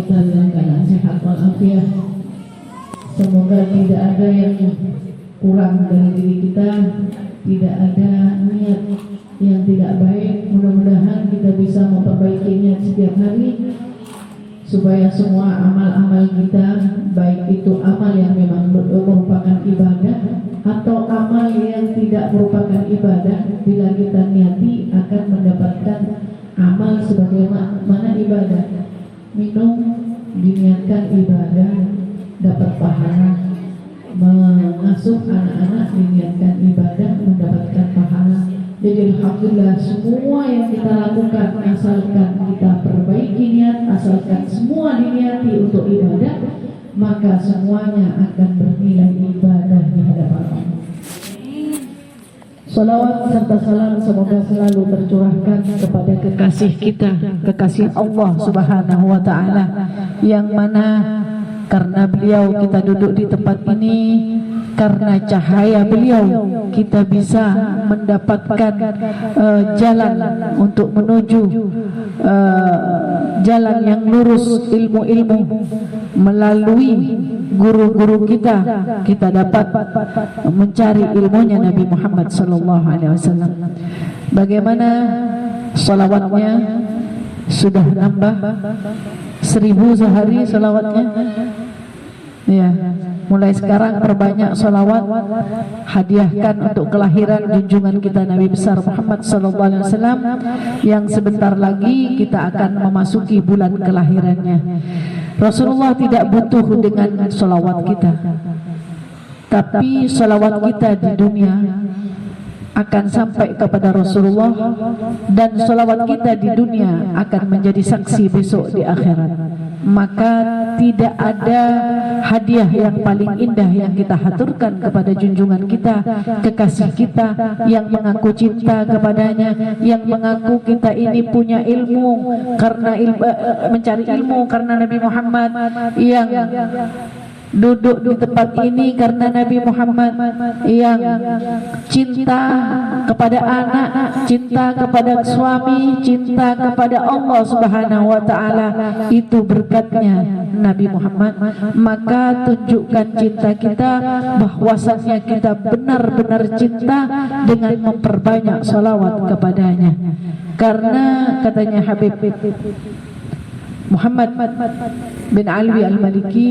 kita dalam keadaan sehat walafiat. Semoga tidak ada yang kurang dari diri kita, tidak ada niat yang tidak baik. Mudah-mudahan kita bisa memperbaiki niat setiap hari, supaya semua amal-amal kita, baik itu amal yang memang merupakan ibadah atau amal yang tidak merupakan ibadah, bila kita niati akan mendapatkan amal sebagaimana ibadah. Minum diniatkan ibadah, dapat pahala. Mengasuh anak-anak diniatkan ibadah, mendapatkan pahala. Jadi alhamdulillah, semua yang kita lakukan asalkan kita perbaiki niat, asalkan semua diniati untuk ibadah, maka semuanya akan bernilai ibadah di hadapan Allah. Salawat serta salam semoga selalu tercurahkan kepada kekasih kita, kekasih Allah Subhanahu wa Ta'ala, yang mana karena beliau kita duduk di tempat ini, karena cahaya beliau kita bisa mendapatkan jalan untuk menuju jalan yang lurus, ilmu-ilmu. Melalui guru-guru kita dapat mencari ilmunya Nabi Muhammad SAW. Bagaimana salawatnya? Sudah nambah 1000 sehari salawatnya. Ya, mulai sekarang perbanyak salawat, hadiahkan untuk kelahiran junjungan kita Nabi besar Muhammad SAW, yang sebentar lagi kita akan memasuki bulan kelahirannya. Rasulullah tidak butuh dengan salawat kita, tapi salawat kita di dunia akan sampai kepada Rasulullah, dan salawat kita di dunia akan menjadi saksi besok di akhirat. Maka tidak ada hadiah yang paling indah yang kita haturkan kepada junjungan kita, kekasih kita, yang mengaku cinta kepadanya, yang mengaku kita ini punya ilmu karena mencari ilmu karena Nabi Muhammad, yang duduk di tempat ini karena Nabi Muhammad, yang cinta kepada anak, cinta kepada suami, cinta kepada Allah Subhanahu wa Ta'ala, itu berkatnya Nabi Muhammad. Maka tunjukkan cinta kita, bahwasanya kita benar-benar cinta dengan memperbanyak salawat kepadanya. Karena katanya Habib Muhammad bin Alwi Al-Maliki,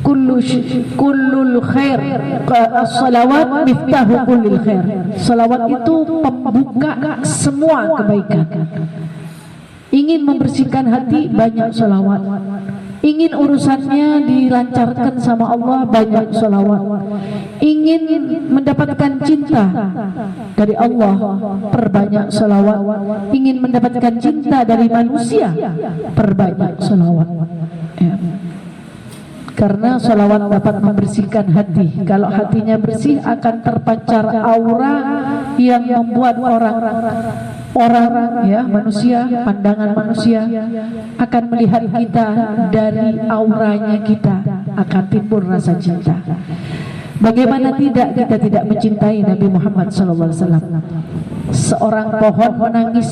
kullul khair, as-salawat miftahu kullil khair. Salawat itu pembuka semua kebaikan. Ingin membersihkan hati, banyak salawat. Ingin urusannya dilancarkan sama Allah, banyak salawat. Ingin mendapatkan cinta dari Allah, perbanyak salawat. Ingin mendapatkan cinta dari manusia, perbanyak salawat. Ya. Karena salawat dapat membersihkan hati. Kalau hatinya bersih, akan terpancar aura yang membuat orang ya, manusia, pandangan manusia akan melihat kita, dari auranya kita akan timbul rasa cinta. Bagaimana tidak kita tidak mencintai Nabi Muhammad SAW? Seorang pohon menangis,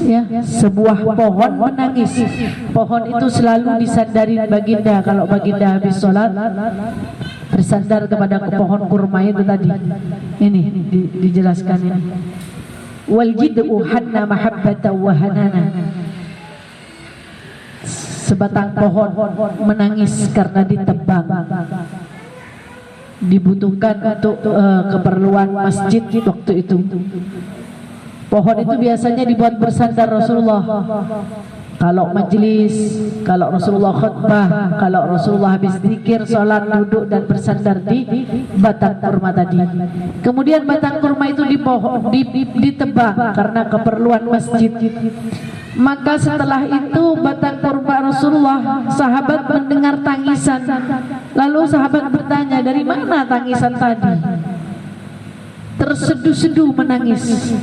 ya, sebuah pohon menangis. Pohon itu selalu disandari baginda. Kalau baginda habis sholat, bersandar kepada pohon kurma itu tadi. Ini dijelaskan ini. Wal jid'u hanna mahabbata wa hanana. Sebatang pohon menangis karena ditebang, dibutuhkan untuk keperluan masjid waktu itu. Pohon itu biasanya dibuat bersandar Rasulullah. Kalau majelis, kalau Rasulullah khutbah, kalau Rasulullah habis zikir, sholat, duduk dan bersandar di batang kurma tadi. Kemudian batang kurma itu ditebang karena keperluan masjid. Maka setelah itu batang kurma Rasulullah, sahabat mendengar tangisan. Lalu sahabat bertanya, dari mana tangisan tadi? Terseduh-seduh menangis.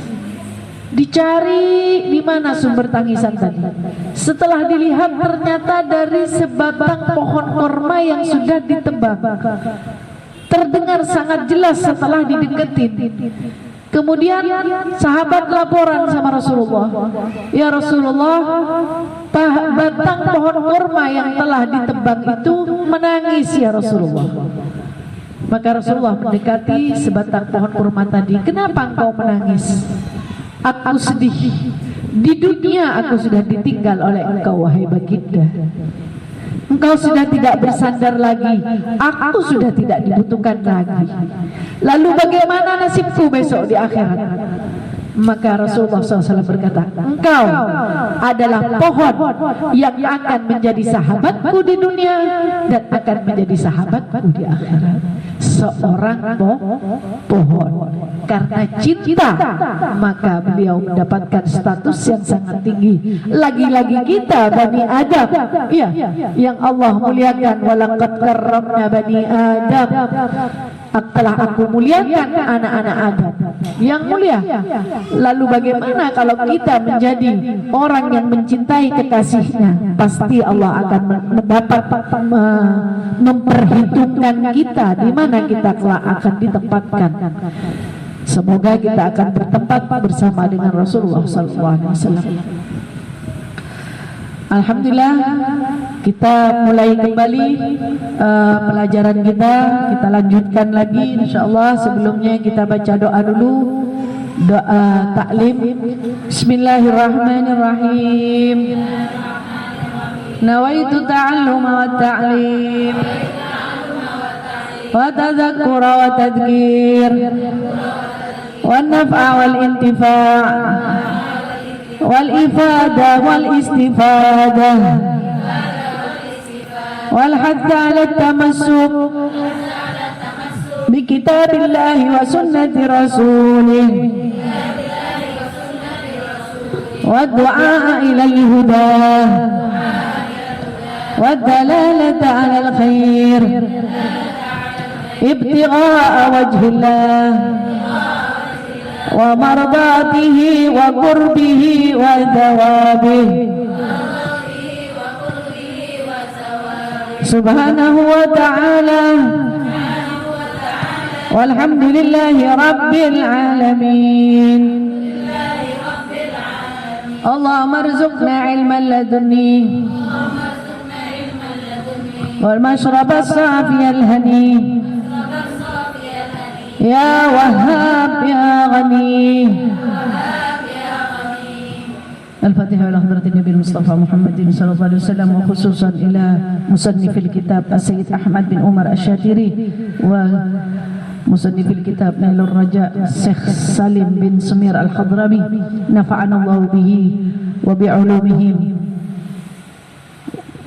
Dicari di mana sumber tangisan tadi. Setelah dilihat, ternyata dari sebatang pohon kurma yang sudah ditebang. Terdengar sangat jelas setelah dideketin. Kemudian sahabat laporan sama Rasulullah, ya Rasulullah, batang pohon kurma yang telah ditebang itu menangis ya Rasulullah. Maka Rasulullah mendekati sebatang pohon kurma tadi. Kenapa engkau menangis? Aku sedih. Di dunia aku sudah ditinggal oleh engkau wahai baginda. Engkau sudah tidak bersandar lagi. Aku sudah tidak dibutuhkan lagi. Lalu bagaimana nasibku besok di akhirat? Maka Rasulullah SAW berkata, engkau adalah pohon yang akan menjadi sahabatku di dunia dan akan menjadi sahabatku di akhirat. Seorang pohon, karena cinta maka beliau mendapatkan status yang sangat tinggi. Lagi-lagi kita Bani Adam, ya, yang Allah muliakan, walaqad karramna Bani Adam, telah aku muliakan anak-anak Adam yang mulia. Lalu bagaimana kalau kita menjadi orang yang mencintai kekasihnya? Pasti Allah akan memperhitungkan kita di mana kita kelak akan ditempatkan. Semoga kita akan bertempat bersama dengan Rasulullah SAW. Alhamdulillah, kita mulai kembali pelajaran kita. Kita lanjutkan lagi insyaallah. Sebelumnya kita baca doa dulu, doa taklim. Bismillahirrahmanirrahim. Nawaitu ta'alluma wa ta'lim wa tadhakkura wa tadhkir wa naf'a wal intifa' wal ifada wal istifada wal hatta ala tamassuk bi kitabillahi wa sunnati rasulih wa du'a ila al-huda wa dalalata ala al-khair ibtigha'a wajhillah wa mardatihi wa qurbihi wa thawabihi subhanahu wa ta'ala walhamdulillahi rabbil alamin. Allahumma arzuqna ilman ladunni wal mashraba safiyal hani ya wahhab ya ghani. Al-Fatihah ila hadratin Nabi Mustafa Muhammadin sallallahu alaihi wasallam wa khususan ila musannifil kitab Sayyid Ahmad bin Umar Asy-Syatiri wa musannifil kitab Nailur Raja Syekh Salim bin Sumir Al-Hadrami nafa'ana Allah bihi wa bi'ulumihim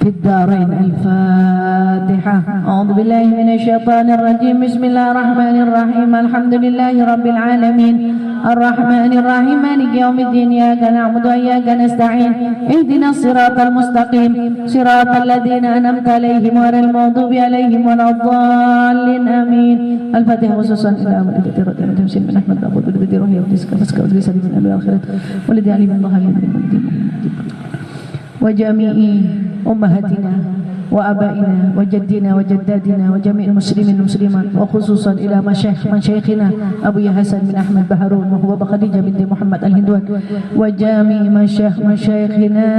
fid darain. Al-Fatihah. A'udzu billahi minasy syaithanir rajim. Bismillahirrahmanirrahim. Alhamdulillahi rabbil alamin. Ar-Rahmanir Rahim. Maliki yaumiddin. Iyyaka na'budu wa iyyaka nasta'in. Ihdinas siratal mustaqim. Siratal ladzina an'amta 'alaihim ghairil maghdubi 'alaihim waladdallin. Amin. Al-Fatihah. Khususan ila al-Fatihah tamsil bin Ahmad Abdul Qadir wa yudhiska faska wa rizqan min al-akhirat walidhi alimin dhahalin wa jami'i ummahatina wa abaina wa jaddina wa jaddadina wa jami'il muslimin muslimat wa khususan ila masyayikhina Abu Hasan bin Ahmad Baharun wa huwa Khadijah binti Muhammad Al-Hindwan wa jami'i masyayikhina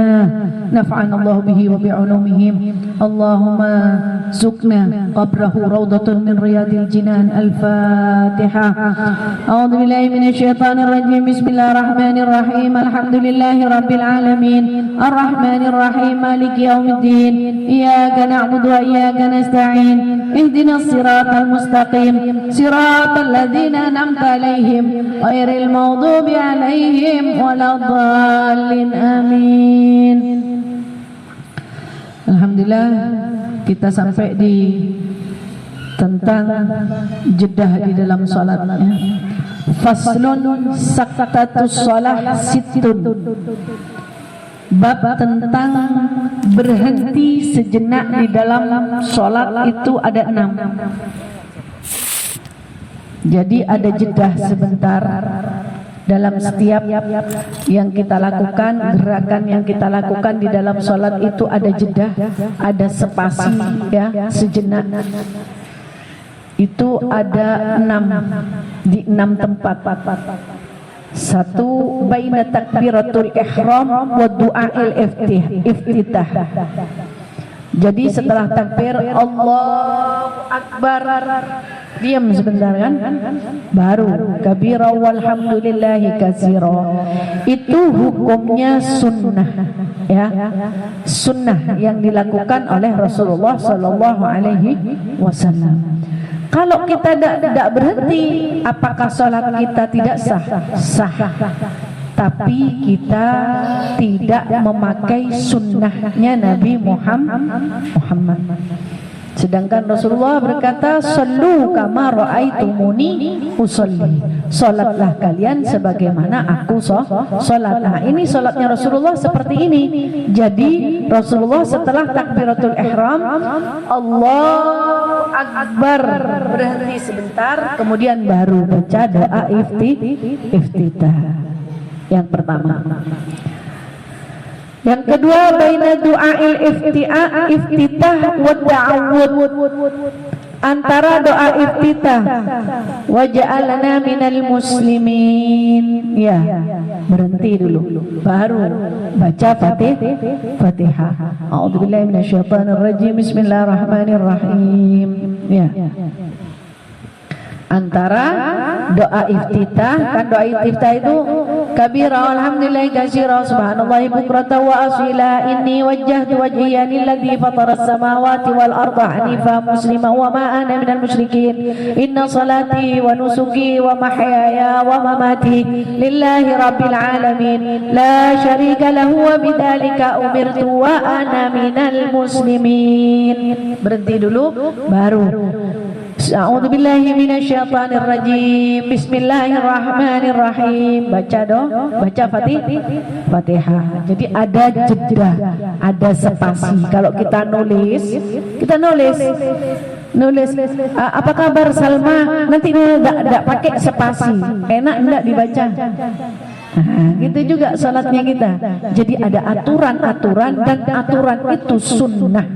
naf'ana Allah bihi wa bi'ulumihim. Allahumma sukna qabrahu rawdatun min riyadil jinan. Al-Fatihah. A'udzu billahi minasy syaithanir rajim. Bismillahirrahmanirrahim. Alhamdulillahi rabbil alamin. Ar-Rahmanir Rahim. Maliki yaumiddin. Iyyaka na'budu wa iyyaka nasta'in. Ihdinas siratal mustaqim. Siratal ladzina an'amta 'alaihim ghairil maghdubi 'alaihim waladdallin. Amin. Alhamdulillah, kita sampai di tentang jedah di dalam salatnya. Faslun saktatus shalah sittun. Bab tentang berhenti sejenak di dalam salat itu ada 6. Jadi ada jedah sebentar dalam setiap yang kita lakukan, gerakan yang kita lakukan di dalam sholat itu ada jedah, ada spasi, ya, sejenak. Itu ada 6. di 6 tempat. Satu, baina takbiratul ihram wa du'ail iftitah. Jadi setelah takbir Allahu Akbar, diam sebentar kan, baru kabira walhamdulillahi katsira. Itu hukumnya sunnah, ya, sunnah yang dilakukan oleh Rasulullah sallallahu alaihi wasallam. Kalau kita tidak berhenti, apakah sholat kita tidak sah? Sah. Tapi kita tidak memakai sunnahnya Nabi Muhammad. Sedangkan Rasulullah berkata, "Sallu kama ra'aitumuni usolli." Salatlah kalian sebagaimana aku salat. Nah, ini salatnya Rasulullah seperti ini. Jadi Rasulullah setelah takbiratul ihram, Allahu Akbar, berhenti sebentar, kemudian baru baca doa iftitah. Yang pertama. Yang kedua, baina du'ail iftitah wa ta'awud, antara doa iftitah wa ja'alna minal muslimin, ya, berhenti dulu, baru baca Fatihah. A'udzubillahi minasyaitonir rajim, bismillahirrahmanirrahim, ya. Antara doa iftitah, kan doa iftitah itu kabira walhamdulillahi katsira subhanallahi bukratan wa asila inni wajjahtu wajhiya lilladzi fataras samawati wal arda hanifa muslima wa ma ana minal musyrikin inna salati wa nusuki wa mahyaya wa mamati lillahi rabbil alamin la syarika lahu wa bidzalika umirtu wa ana minal muslimin. Berhenti dulu, baru A'udzubillahi minasyaitonir rajim. Bismillahirrahmanirrahim. Baca Fatihah. Jadi ada jeda, ada spasi. Kalau kita nulis apa kabar Salma? Nanti enggak pakai spasi. Enak enggak dibaca? Nah, gitu juga salatnya kita. Jadi ada aturan-aturan, dan aturan itu sunnah.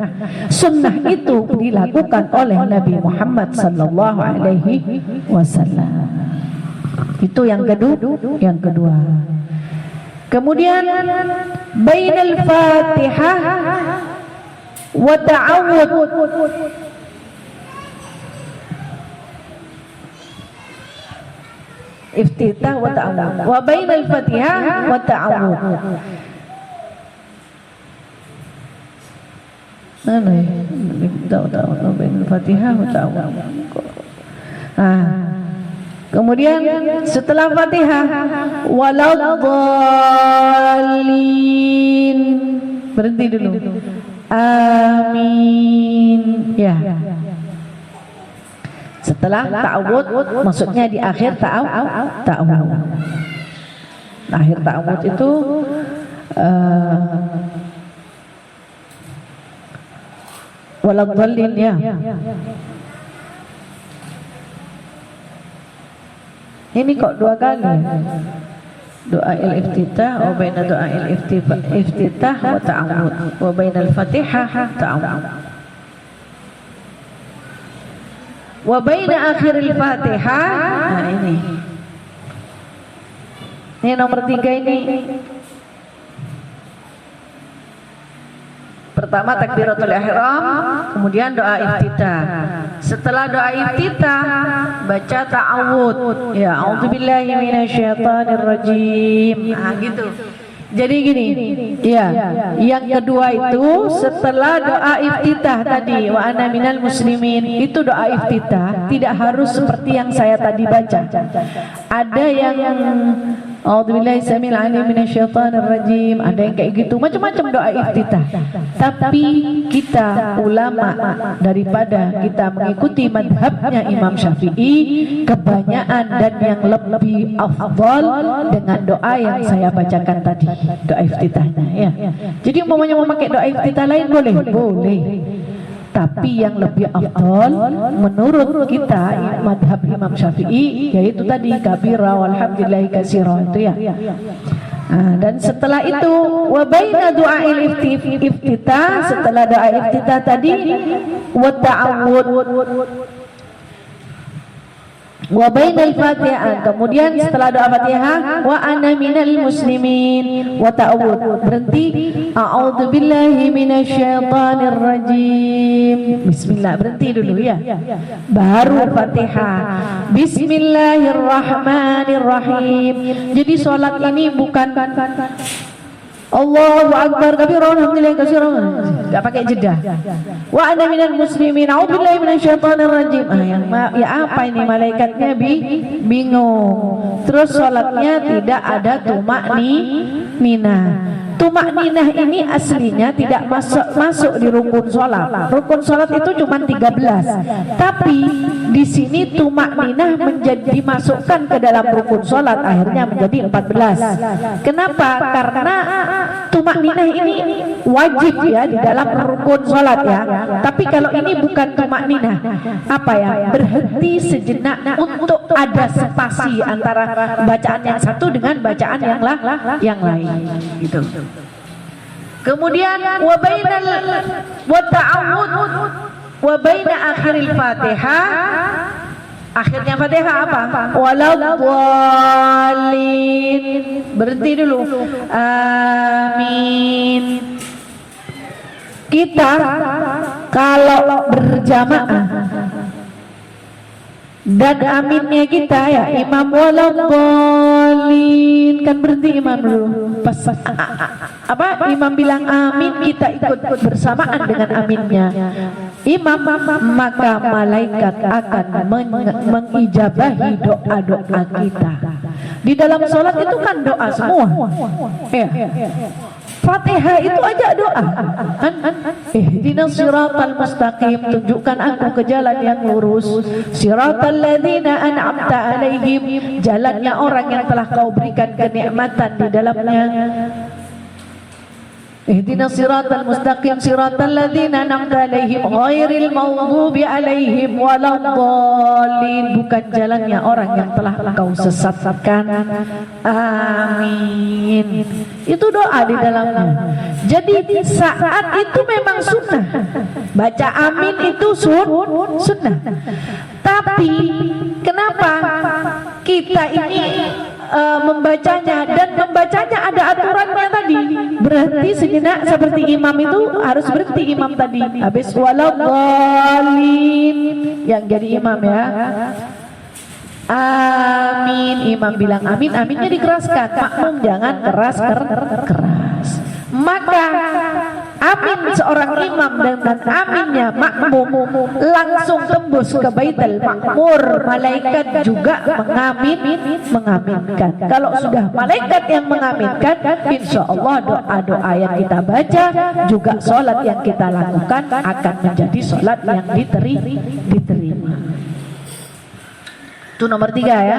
Sunnah itu dilakukan oleh Nabi Muhammad sallallahu alaihi wasallam. Itu yang kedua. Kemudian bainal Fatihah wa ta'awud. Iftitah wa ta'awud wa bainal Fatihah wa ta'awud. Bainal Fatihah wa ta'awud. Kemudian setelah Fatihah waladdallin, berhenti dulu. Amin, ya. Setelah ta'awud, maksudnya di akhir ta'awud. Akhir ta'awud itu waladdallin, ya. Ini kok dua kali. Doa iftitah wa baina doa iftitah wa ta'awud wa bainal Fatihah ta'awud wa baina akhiril Fatihah. Nah, ini nomor 3 ini. Pertama takbiratul ihram, kemudian doa iftitah. Setelah doa iftitah baca ta'awud. Ya, a'udzubillahi minasyaitonir rajim. Gitu. Jadi gini, ya. Yang kedua itu setelah doa iftitah tadi, wa ana minal muslimin, itu doa iftitah tidak harus seperti yang saya tadi baca. Ada yang a'udzubillahi samil alim minasyaitonir rajim, ada yang kayak gitu, macam-macam doa iftitah. Tapi kita ulama, daripada kita mengikuti madhabnya Imam Syafi'i, kebanyakan dan yang lebih afdal dengan doa yang saya bacakan tadi, doa iftitahnya, ya. Jadi umpamanya mau pakai doa iftitah lain boleh. Tapi yang lebih afdal menurut kita madhab Imam Syafi'i yaitu tadi kabira walhamdulillahi katsira, itu ya. Dan setelah itu wa baina du'ail iftitah, setelah doa iftitah tadi wa ta'awud. Wa bainal Fatihah, kemudian setelah doa Fatihah wa ana minal muslimin wa ta'awud, berhenti a'udzu billahi minasyaitonir rajim, bismillah, berhenti dulu ya, baru Fatihah, bismillahirrahmanirrahim. Jadi sholat ini bukan Allahu Akbar kabiran alhamdulillah katsiran, enggak pakai jeda. Wa ana minal muslimin a'udzubillahi minasyaitonir rajim. Ya apa ini, malaikatnya bingung. Terus salatnya tidak ada tumakninah. Tumakninah ini aslinya tidak masuk di rukun salat. Rukun salat itu cuma 13. Tapi di sini tumakninah menjadi dimasukkan ke dalam rukun salat, akhirnya menjadi 14. Kenapa? Karena tumakninah ini wajib ya di dalam rukun salat ya. Tapi kalau ini bukan tumakninah, apa ya? Berhenti sejenak untuk ada spasi antara bacaan yang satu dengan bacaan yang lain gitu. Kemudian wa bainal wa ta'awud wa baina akhiril Fatihah, akhirnya Fatihah apa? Waladhdallin, berhenti dulu, amin. Kita kalau berjamaah dan aminnya kita ya imam waladhdallin, kan berhenti imam dulu, pas apa imam bilang amin, kita ikut bersamaan dengan aminnya imam, maka malaikat akan mengijabahi doa-doa kita. Di dalam sholat itu kan doa semua ya. Fatihah itu aja doa. Ihdinas siratal mustaqim, tunjukkan aku ke jalan yang lurus. Siratal ladzina an'amta alaihim, jalannya orang yang telah kau berikan kenikmatan di dalamnya. Ihdinas siratal mustaqim siratal ladzina an'amta alaihim ghairil maghdubi alaihim waladhdallin, bukan jalannya orang yang telah engkau sesatkan. Amin. Itu doa di dalamnya. Jadi saat itu memang sunnah, baca amin itu sunnah. Tapi kenapa kita ini membacanya, dan membacanya ada aturannya tadi, berhenti sejenak seperti imam itu harus berhenti imam tadi, habis waladhdallin yang jadi imam ya, amin, imam bilang amin, aminnya dikeraskan, makmum jangan keras. Maka amin seorang imam dan aminnya makmum langsung tembus ke Baitul Ma'mur. Malaikat juga mengaminkan. Kalau sudah malaikat yang mengaminkan, insya Allah doa-doa yang kita baca juga sholat yang kita lakukan akan menjadi sholat yang diterima. Itu nomor 3 ya.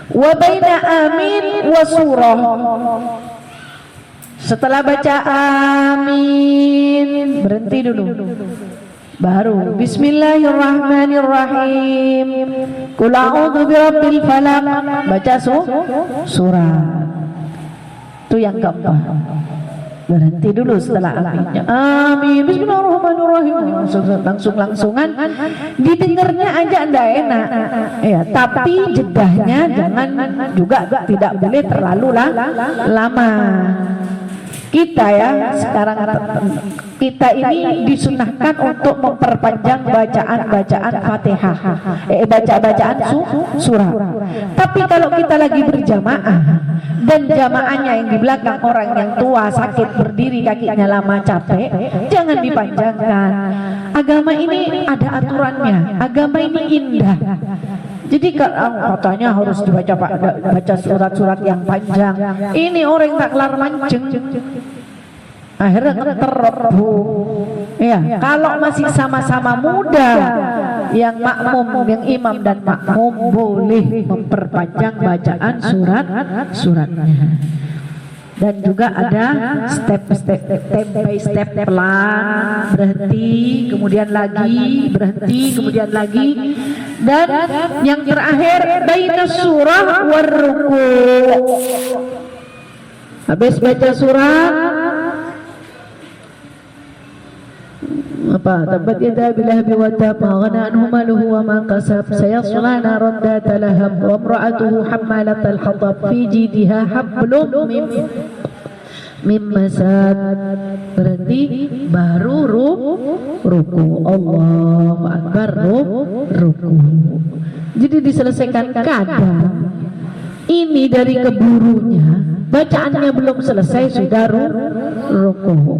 Wa baina amin wa surah, setelah baca amin berhenti dulu, baru bismillahirrahmanirrahim, qul a'udzu birabbil falaq, baca surah. Itu yang keempat. Berhenti dulu setelah aminnya, amin, bismillahirrahmanirrahim, langsungan, didengarnya aja ndak enak ya, tapi jedahnya jangan juga tidak boleh terlalu lama. Kita ya sekarang kita ini disunahkan untuk memperpanjang bacaan Fatihah, bacaan surah. Tapi kalau kita lagi berjamaah dan jamaahnya yang di belakang orang yang tua, sakit, berdiri, kakinya lama, capek, jangan dipanjangkan. Agama ini ada aturannya, agama ini indah. Jadi katanya harus baca surat-surat yang panjang. Ini orang tak kelar mancing, akhirnya terrebu. Ya, kalau masih sama-sama muda, yang makmum, yang imam dan makmum boleh memperpanjang bacaan suratnya. Dan juga ada step by step, pelan, berhenti, kemudian lagi, berhenti, kemudian lagi, dan yang terakhir baina surah war ruku. Habis baca surah apa Tabat yada abi lahabin wa tab, ma aghna anhu maluhu wa ma kasab, sayasla naran dhata lahab, wa imra'atuhu hammalatal hatab, fi jidha hablum min masad. Berarti baru ruku. Allahu akbar, ruku. Jadi diselesaikan kadang ini dari keburunya, bacaannya belum selesai sudah ruku.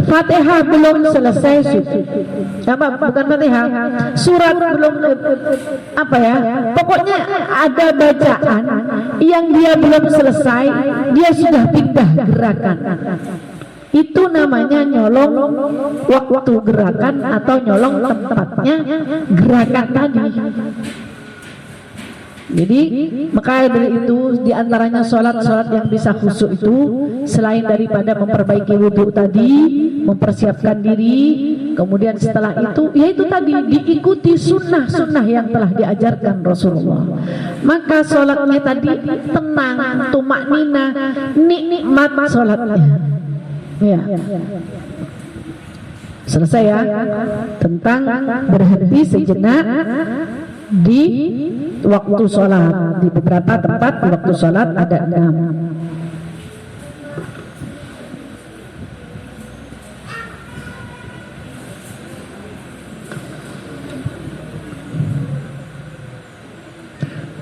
Fatihah belum selesai sudah, bukan Fatihah, surat belum pokoknya ada bacaan yang dia belum selesai, dia sudah pindah gerakan. Itu namanya nyolong waktu gerakan atau nyolong tempatnya gerakan tadi. Jadi maka dari itu diantaranya sholat yang bisa khusyuk itu selain daripada memperbaiki wudhu tadi, mempersiapkan diri, kemudian setelah itu yaitu tadi diikuti sunnah yang telah diajarkan Rasulullah. Maka sholatnya tadi tenang, tumak nina, nikmat sholatnya. Ya. Selesai ya tentang berhenti sejenak di waktu sholat. Di beberapa tempat di waktu sholat ada 6.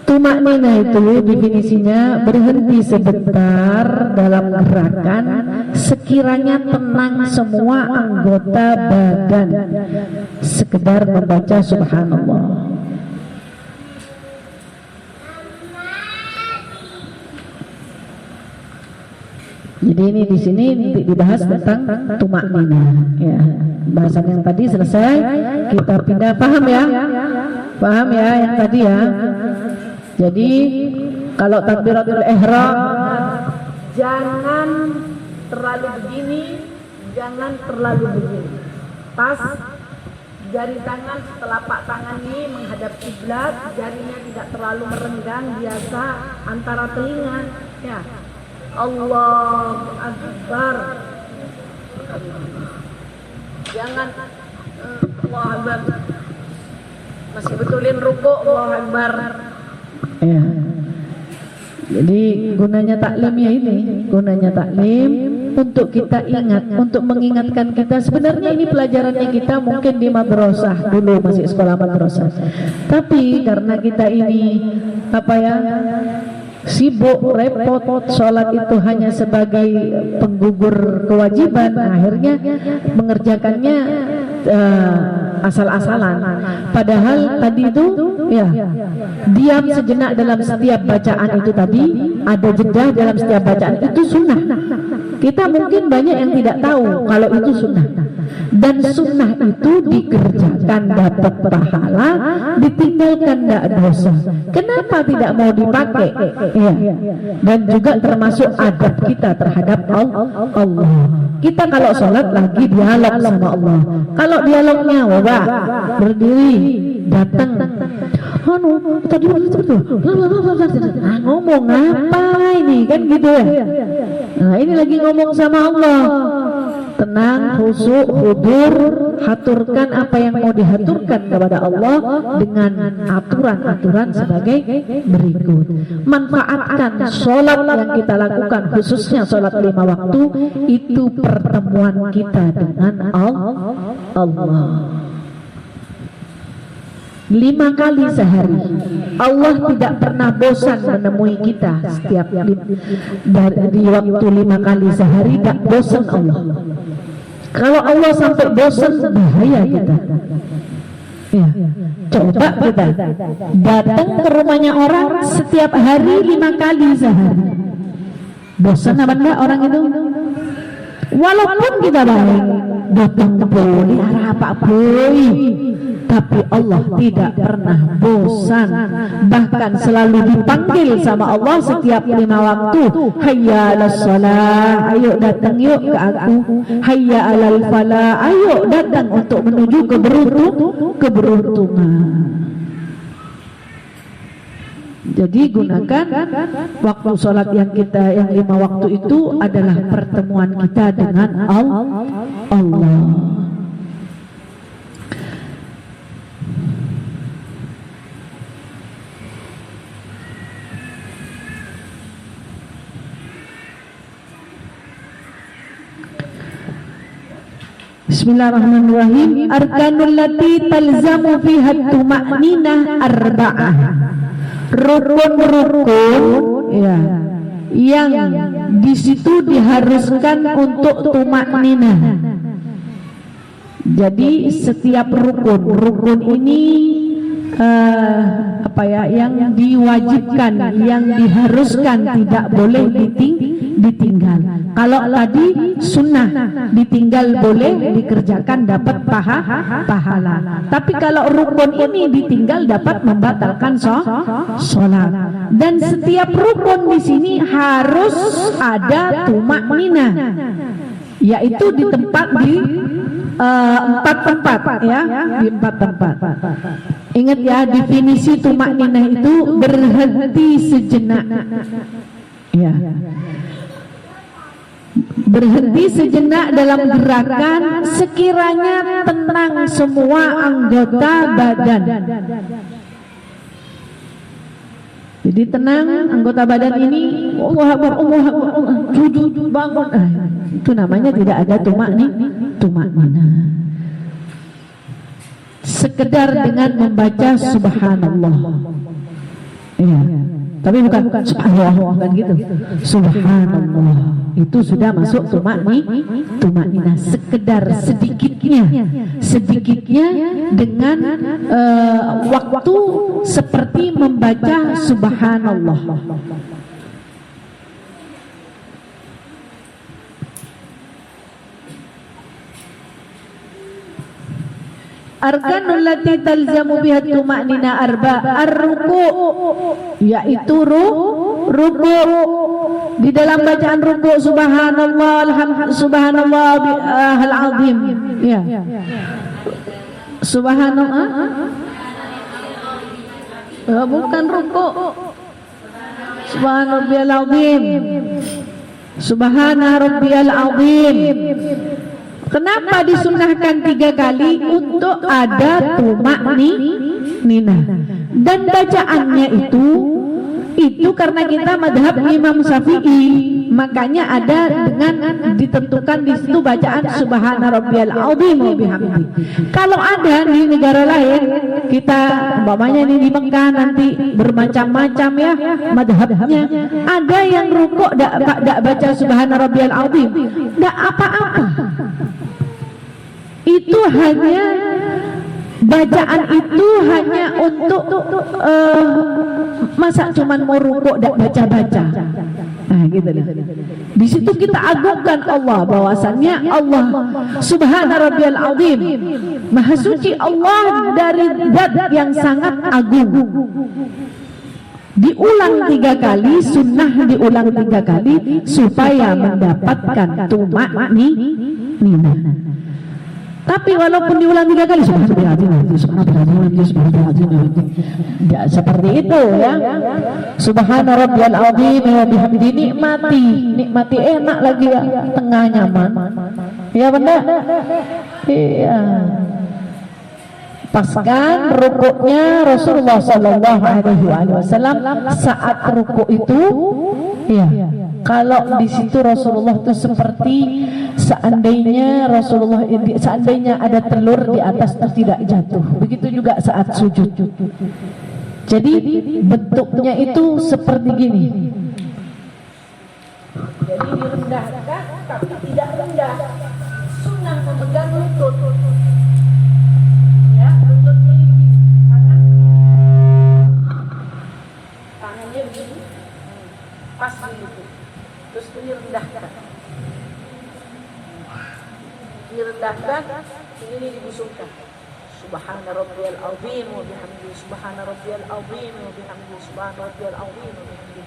Tumak nina itu definisinya berhenti sebentar dalam gerakan sekiranya tenang semua anggota badan, sekedar membaca subhanallah. Jadi ini di sini dibahas tentang tumak nina. Ya, bahasan yang tadi selesai, kita pindah. Paham ya? Paham ya yang tadi ya? Jadi kalau takbiratul ihram jangan terlalu begini, jangan terlalu begini. Pas jari tangan, telapak tangan ini menghadap kiblat, jarinya tidak terlalu merenggang, biasa antara telinga. Ya. Allahu Akbar. Jangan Allahu Akbar. Masih betulin ruku, Allahu Akbar. Ya. Jadi gunanya taklim ya ini, gunanya taklim untuk kita ingat, untuk mengingatkan kita. Sebenarnya ini pelajarannya kita mungkin di madrasah dulu, masih sekolah madrasah. Tapi karena kita ini sibuk, repot, sholat itu hanya sebagai penggugur kewajiban, akhirnya mengerjakannya asal-asalan. Padahal tadi itu ya diam sejenak dalam setiap bacaan itu tadi, ada jeda dalam setiap bacaan itu sunnah. Kita mungkin banyak yang tidak tahu kalau itu sunnah. Dan sunnah itu dikerjakan dapat pahala, ditinggalkan tidak dosa. Kenapa tidak mau dipakai? Ya. Dan juga termasuk adab kita terhadap Allah. Kita kalau sholat lagi dialog sama Allah. Kalau dialognya berdiri, datang, tadi ngomong apa ini kan gitu ya. Nah ini lagi ngomong sama Allah. Tenang, khusyuk, hudur, haturkan apa yang mau dihaturkan kepada Allah dengan aturan-aturan sebagai berikut. Manfaatkan sholat yang kita lakukan, khususnya sholat 5 waktu, itu pertemuan kita dengan Allah. 5 kali sehari. Allah tidak pernah bosan menemui kita setiap dari waktu 5 kali sehari, tak bosan Allah. Kalau Allah sampai bosan, bahaya kita. Ya. Coba kita datang ke rumahnya orang setiap hari 5 kali sehari. Bosan apa enggak orang itu? Walaupun kita baik, datang boleh arah apa boy, tapi Allah tidak pernah bosan, bahkan selalu dipanggil sama Allah setiap 5 waktu. Hayya 'alas shalah, ayo datang yuk ke aku. Hayya 'alal falah, ayo datang untuk menuju keberuntungan. Jadi gunakan waktu sholat yang 5 waktu itu adalah pertemuan kita dengan Allah. Bismillahirrahmanirrahim. Arkanul lati talzamu fiha tuma'ninah arba'ah. Rukun-rukun ya yang di situ diharuskan untuk tuma'ninah. Jadi setiap rukun ini yang diwajibkan, yang diharuskan, tidak boleh ditinggal. Kalau tadi sunnah ditinggal boleh, dikerjakan dapat pahala. Tapi kalau rukun ini ditinggal dapat membatalkan sholat. Dan setiap rukun di sini harus ada tumakninah, yaitu di tempat empat tempat ya, di empat tempat. Ingat ya, definisi tumakninah itu berhenti sejenak. Ya. Berhenti sejenak dalam gerakan sekiranya tenang semua anggota badan. Jadi tenang anggota badan ini, Allah Akbar, jujur bangun. Itu namanya tidak ada tumakninah. Sekedar dengan membaca subhanallah. Iya. Tapi bukan subhanallah, bukan gitu. Subhanallah itu sudah masuk tumakninah. Sekedar sedikitnya dengan waktu seperti membaca subhanallah. Arkanul lati talzamu biha tuma'nina ar-ruku, yaitu ruku. Di dalam bacaan ruku subhanallah al-azim ya. Subhanallah bukan ruku. Subhana rabbiyal azim. Subhana rabbiyal azim. Kenapa disunnahkan 3 kali? Untuk ada tumakninah. Dan bacaannya itu karena kita madhab Imam Syafi'i, makanya ada dengan ditentukan di situ bacaan subhana rabbiyal azim wa bihamdi. Kalau ada di negara lain, kita umpamanya di Mekah nanti bermacam-macam ya madhabnya, ada yang rukuk dak baca subhana rabbiyal azim, dak apa-apa. Itu hanya bacaan itu hanya untuk masa cuman mau rukuk dak baca-baca. Nah, gitu deh. Di situ kita agungkan Allah, bahwasannya Allah subhana rabbiyal azim, maha suci Allah dari zat yang sangat agung. Diulang 3 kali, sunnah diulang 3 kali supaya mendapatkan tumakninah. Tapi walaupun diulang 3 kali tidak seperti itu ya. Subhana rabbiyal azim wa bihamdi, nikmati enak lagi ya, tengah nyaman. Ya benda. Iya. Paskan rukuknya Rasulullah sallallahu alaihi wasallam saat rukuk itu ya. Kalau di situ Rasulullah itu seperti seandainya ada telur di atas itu tidak jatuh. Begitu juga saat sujud. Jadi bentuknya itu seperti gini. Jadi direndahkan tapi tidak rendah. Sunnah memegang lutut. Ya, lututnya ini tangannya begini. Pas di lutut. Terus direndahkan, ini dibusungkan. Subhana rabbiyal azim wa bihamdi, subhana rabbiyal azim wa bihamdi, subhana rabbiyal azim wa bihamdi.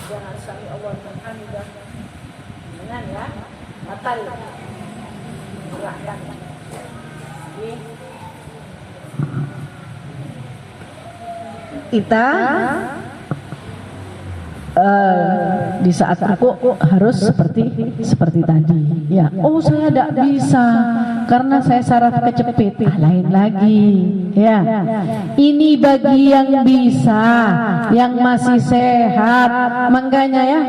Jangan sami Allah liman hamidah. Jangan ya, batal. Gerakkan. Kita di saat rukuk harus seperti tadi ya. Oh saya tidak bisa karena saya saraf kecepit, lain lagi ya. Ini bagi yang bisa, yang masih sehat, makanya ya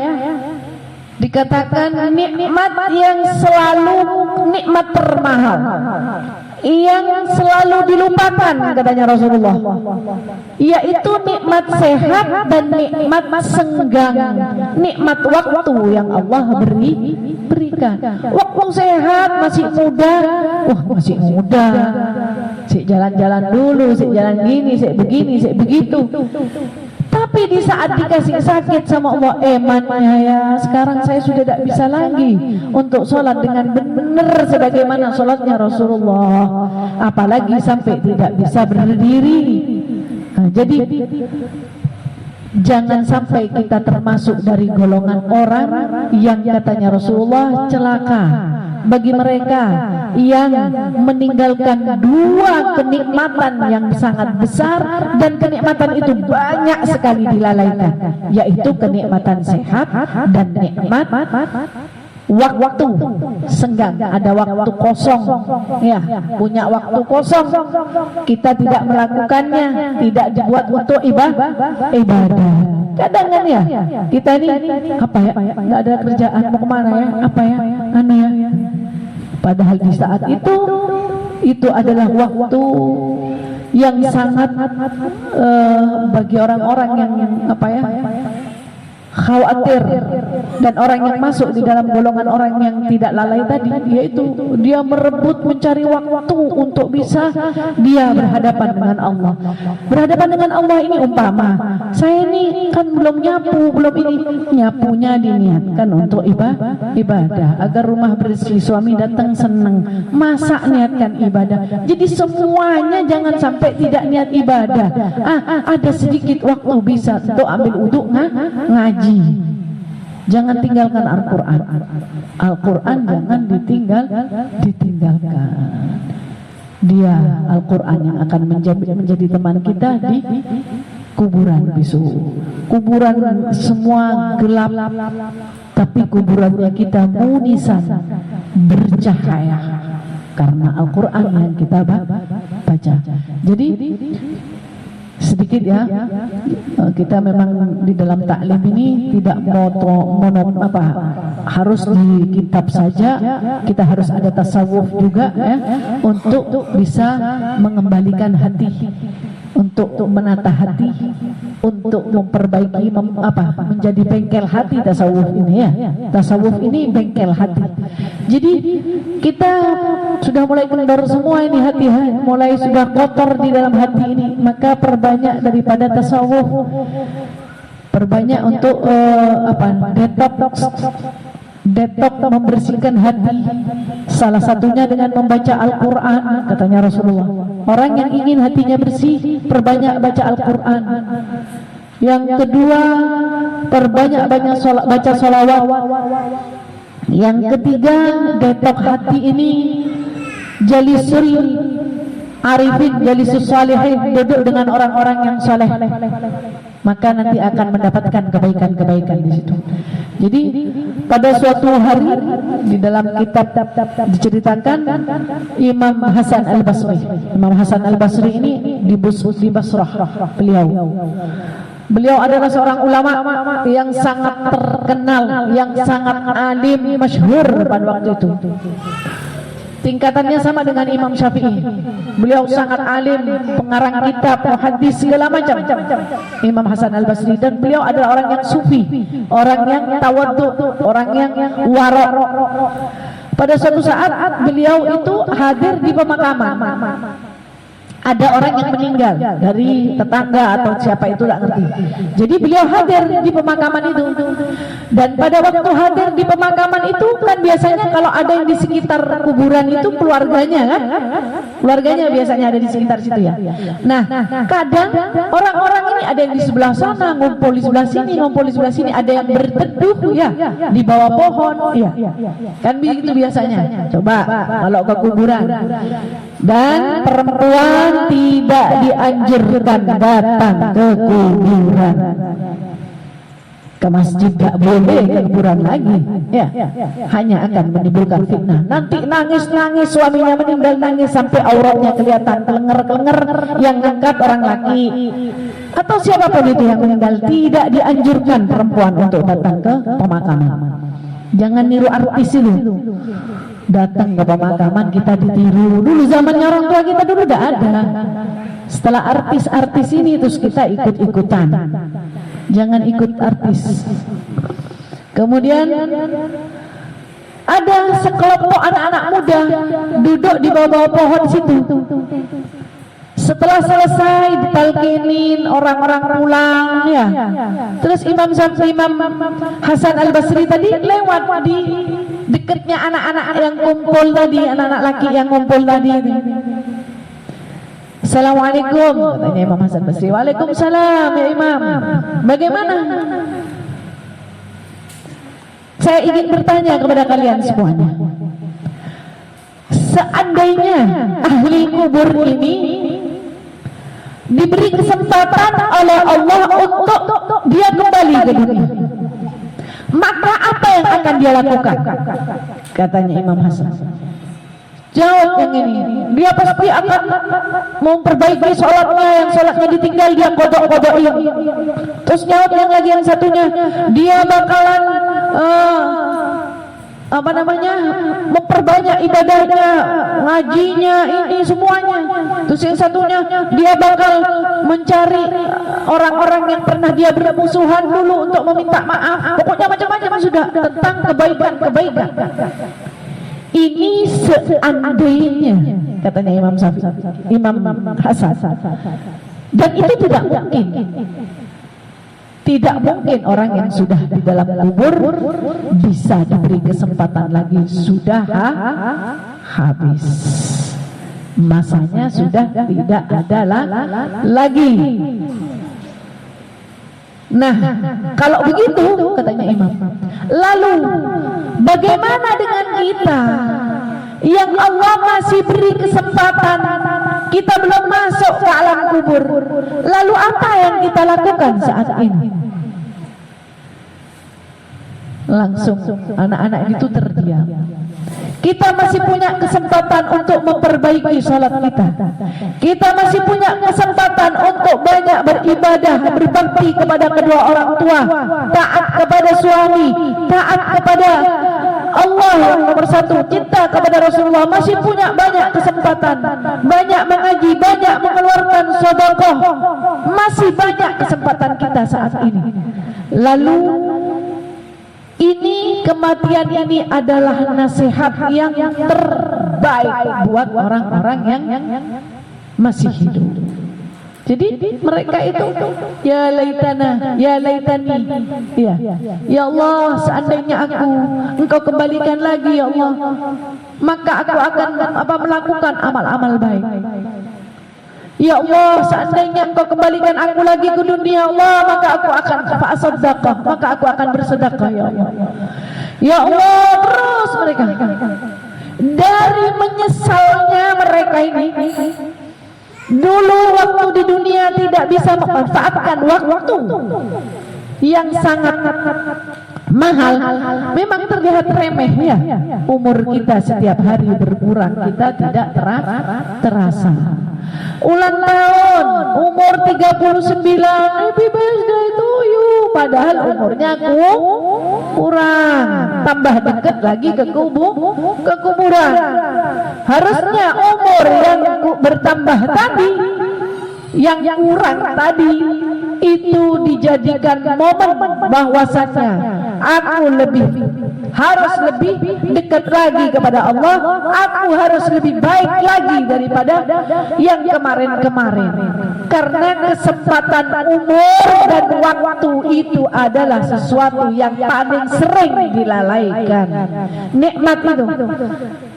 Dikatakan nikmat yang selalu nikmat termahal, yang selalu dilupakan katanya Rasulullah, yaitu nikmat sehat dan nikmat senggang, nikmat waktu yang Allah berikan. Waktu sehat, masih muda, wah masih muda, sik jalan-jalan dulu, sik jalan gini, sik begini, sik begitu. Tapi di saat dikasih sakit sama Allah, emannya ya sekarang saya sudah tidak bisa lagi untuk sholat dengan benar sebagaimana sholatnya Rasulullah, apalagi sampai tidak bisa berdiri. Nah, jadi jangan sampai kita termasuk dari golongan orang yang katanya Rasulullah celaka bagi mereka yang meninggalkan dua kenikmatan yang sangat besar, dan kenikmatan itu banyak sekali dilalaikan, yaitu kenikmatan sehat dan nikmat waktu senggang. Ada waktu kosong, ya, punya waktu kosong, kita tidak melakukannya, tidak dibuat untuk ibadah. Kadang kan ya, kita ini apa ya, nggak ada kerjaan, mau kemana ya, apa ya, anu ya. Padahal di saat itu adalah waktu yang sangat bagi orang-orang yang apa ya, khawatir, dan orang yang masuk di dalam golongan orang yang tidak lalai tadi, yaitu dia merebut mencari waktu untuk bisa dia berhadapan dengan Allah. Berhadapan dengan Allah ini umpama saya ini kan belum nyapu, belum ini, nyapunya diniatkan untuk ibadah agar rumah bersih, suami datang senang, masak niatkan ibadah. Jadi semuanya jangan sampai tidak niat ibadah. Ada sedikit waktu bisa untuk ambil uduk ngaji. Jangan tinggalkan Al-Quran. Al-Quran jangan ditinggalkan. Dia Al-Quran yang akan menjadi teman kita di kuburan besok. Kuburan semua gelap, tapi kuburannya kita munisan, bercahaya karena Al-Quran yang kita baca. Jadi sedikit ya, kita memang di dalam taklim ini tidak harus di kitab saja, kita harus ada tasawuf juga ya, untuk bisa mengembalikan hati, untuk menata hati, untuk memperbaiki menjadi bengkel hati. Tasawuf ini ya, tasawuf ini bengkel hati. Jadi kita sudah mulai kendor semua ini hati, mulai sudah kotor di dalam hati ini, maka perbanyak daripada tasawuf, perbanyak untuk detox membersihkan hati. Salah satunya dengan membaca Al-Quran, katanya Rasulullah. Orang yang ingin hatinya bersih, perbanyak baca Al-Quran. Yang kedua, perbanyak baca sholawat. Yang ketiga, detox hati ini jalisul arifin, jalisus salihin, duduk dengan orang-orang yang saleh, maka nanti akan mendapatkan kebaikan-kebaikan di situ. Jadi pada suatu hari di dalam kitab diceritakan Imam Hasan Al-Basri. Imam Hasan Al-Basri ini di Basrah beliau adalah seorang ulama yang sangat terkenal, yang sangat alim, masyhur pada waktu itu. Tingkatannya sama dengan Imam Syafi'i. Beliau sangat alim, pengarang kitab, hadis segala macam. Imam Hasan Al-Basri, dan beliau adalah orang yang sufi, orang yang tawadhu, orang yang wara'. Pada suatu saat beliau itu hadir di pemakaman. Ada orang yang meninggal dari tetangga atau siapa itu tak ngerti. Jadi beliau hadir di pemakaman itu. Dan pada waktu hadir di pemakaman itu kan biasanya kalau ada yang di sekitar kuburan itu keluarganya kan? Keluarganya biasanya ada di sekitar situ ya. Nah, kadang orang-orang ini ada yang di sebelah sana, ngumpul di sebelah sini, ngumpul di sebelah sini, ada yang berteduh ya di bawah pohon ya. Kan begitu biasanya. Coba kalau ke kuburan. Dan perempuan tidak dianjurkan datang ke kuburan. Ke masjid gak boleh, ke kuburan lagi ya, hanya akan menimbulkan fitnah. Nanti nangis-nangis, suaminya meninggal nangis sampai auratnya kelihatan, kelenger-kelenger, yang ngangkat orang laki atau siapapun itu yang meninggal. Tidak dianjurkan perempuan untuk datang ke pemakaman. Jangan niru artis itu. Datang ke pemakaman kita ditiru. Dulu zamannya orang tua kita dulu udah ada. Setelah artis-artis ini terus kita ikut-ikutan. Jangan ikut artis. Kemudian ada sekelompok anak-anak muda duduk di bawah-bawah pohon situ. Setelah selesai ditalkinin, orang-orang pulang ya. Terus Imam Hasan Al-Basri tadi lewat di dekatnya anak-anak yang kumpul tadi, anak-anak laki yang kumpul tadi. Assalamualaikum, katanya Imam Hasan Basri. Waalaikumsalam ya Imam. Bagaimana? Saya ingin bertanya kepada kalian semuanya. Seandainya ahli kubur ini diberi kesempatan oleh Allah untuk dia kembali ke dunia, maka apa yang akan dia lakukan? Katanya Imam Hasan. Jawab yang ini, dia pasti akan memperbaiki sholatnya, yang sholatnya ditinggal dia kodok-kodokin. Terus jawab yang lagi yang satunya, dia bakalan memperbanyak ibadahnya, ngajinya, ini semuanya. Terus yang satunya, dia bakal mencari orang-orang yang pernah dia bermusuhan dulu untuk meminta maaf. Pokoknya macam-macam sudah tentang kebaikan-kebaikan. Ini seandainya, katanya Imam Hasan. Dan itu tidak mungkin. Tidak mungkin orang yang sudah di dalam kubur bisa diberi kesempatan lagi. Sudah habis. Masanya sudah tidak ada lagi. Nah, kalau begitu, katanya Imam, lalu bagaimana dengan kita yang Allah masih beri kesempatan, kita belum masuk ke alam kubur? Lalu apa yang kita lakukan saat ini? Langsung anak-anak itu terdiam. Kita masih punya kesempatan untuk memperbaiki sholat kita. Kita masih punya kesempatan untuk banyak beribadah, berbakti kepada kedua orang tua, taat kepada suami, taat kepada Allah yang nomor satu, cinta kepada Rasulullah. Masih punya banyak kesempatan, banyak mengaji, banyak mengeluarkan sedekah. Masih banyak kesempatan kita saat ini. Lalu ini kematian ini adalah nasihat yang terbaik buat orang-orang yang masih hidup. Jadi mereka itu ya laitana, ya laitani, ya Allah, seandainya engkau kembalikan lagi ya Allah, maka aku akan melakukan amal-amal baik. Ya Allah, seandainya engkau kembalikan aku lagi ke dunia Allah, maka aku akan fa'asaddaqah, maka aku akan bersedekah ya Allah. Ya Allah, terus mereka dari menyesalnya mereka ini dulu waktu di dunia tidak bisa memanfaatkan waktu yang sangat mahal. Memang terlihat remeh ya, umur kita setiap hari berkurang, kita tidak terasa. Ulang tahun umur 39, happy birthday to you, padahal umurnya kurang, tambah dekat lagi ke kuburan. Harusnya umur yang bertambah tadi, yang kurang tadi itu dijadikan momen bahwasanya aku harus lebih dekat lagi kepada Allah, aku harus lebih baik lagi daripada yang kemarin-kemarin. Karena kesempatan umur dan waktu itu adalah sesuatu yang paling sering dilalaikan. Nikmat itu,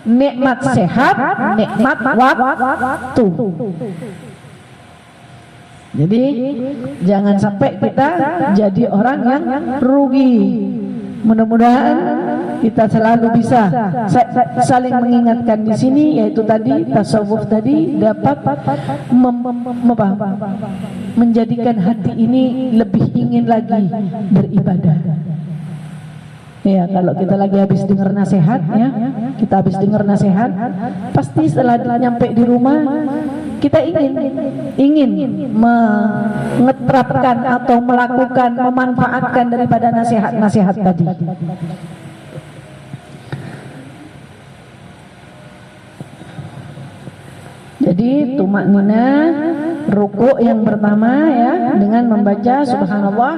nikmat sehat, nikmat waktu. Jadi jangan sampai kita jadi orang yang rugi. Mudah-mudahan kita selalu bisa saling mengingatkan di sini, yaitu tadi tasawuf tadi dapat menjadikan hati ini lebih ingin lagi beribadah. Ya, kalau kita lagi habis dengar nasihat ya, kita habis dengar nasihat, pasti setelah nyampe di rumah kita ingin menerapkan atau melakukan, memanfaatkan daripada nasihat-nasihat tadi. Jadi tumak nina rukuk yang pertama ya dengan membaca subhanallah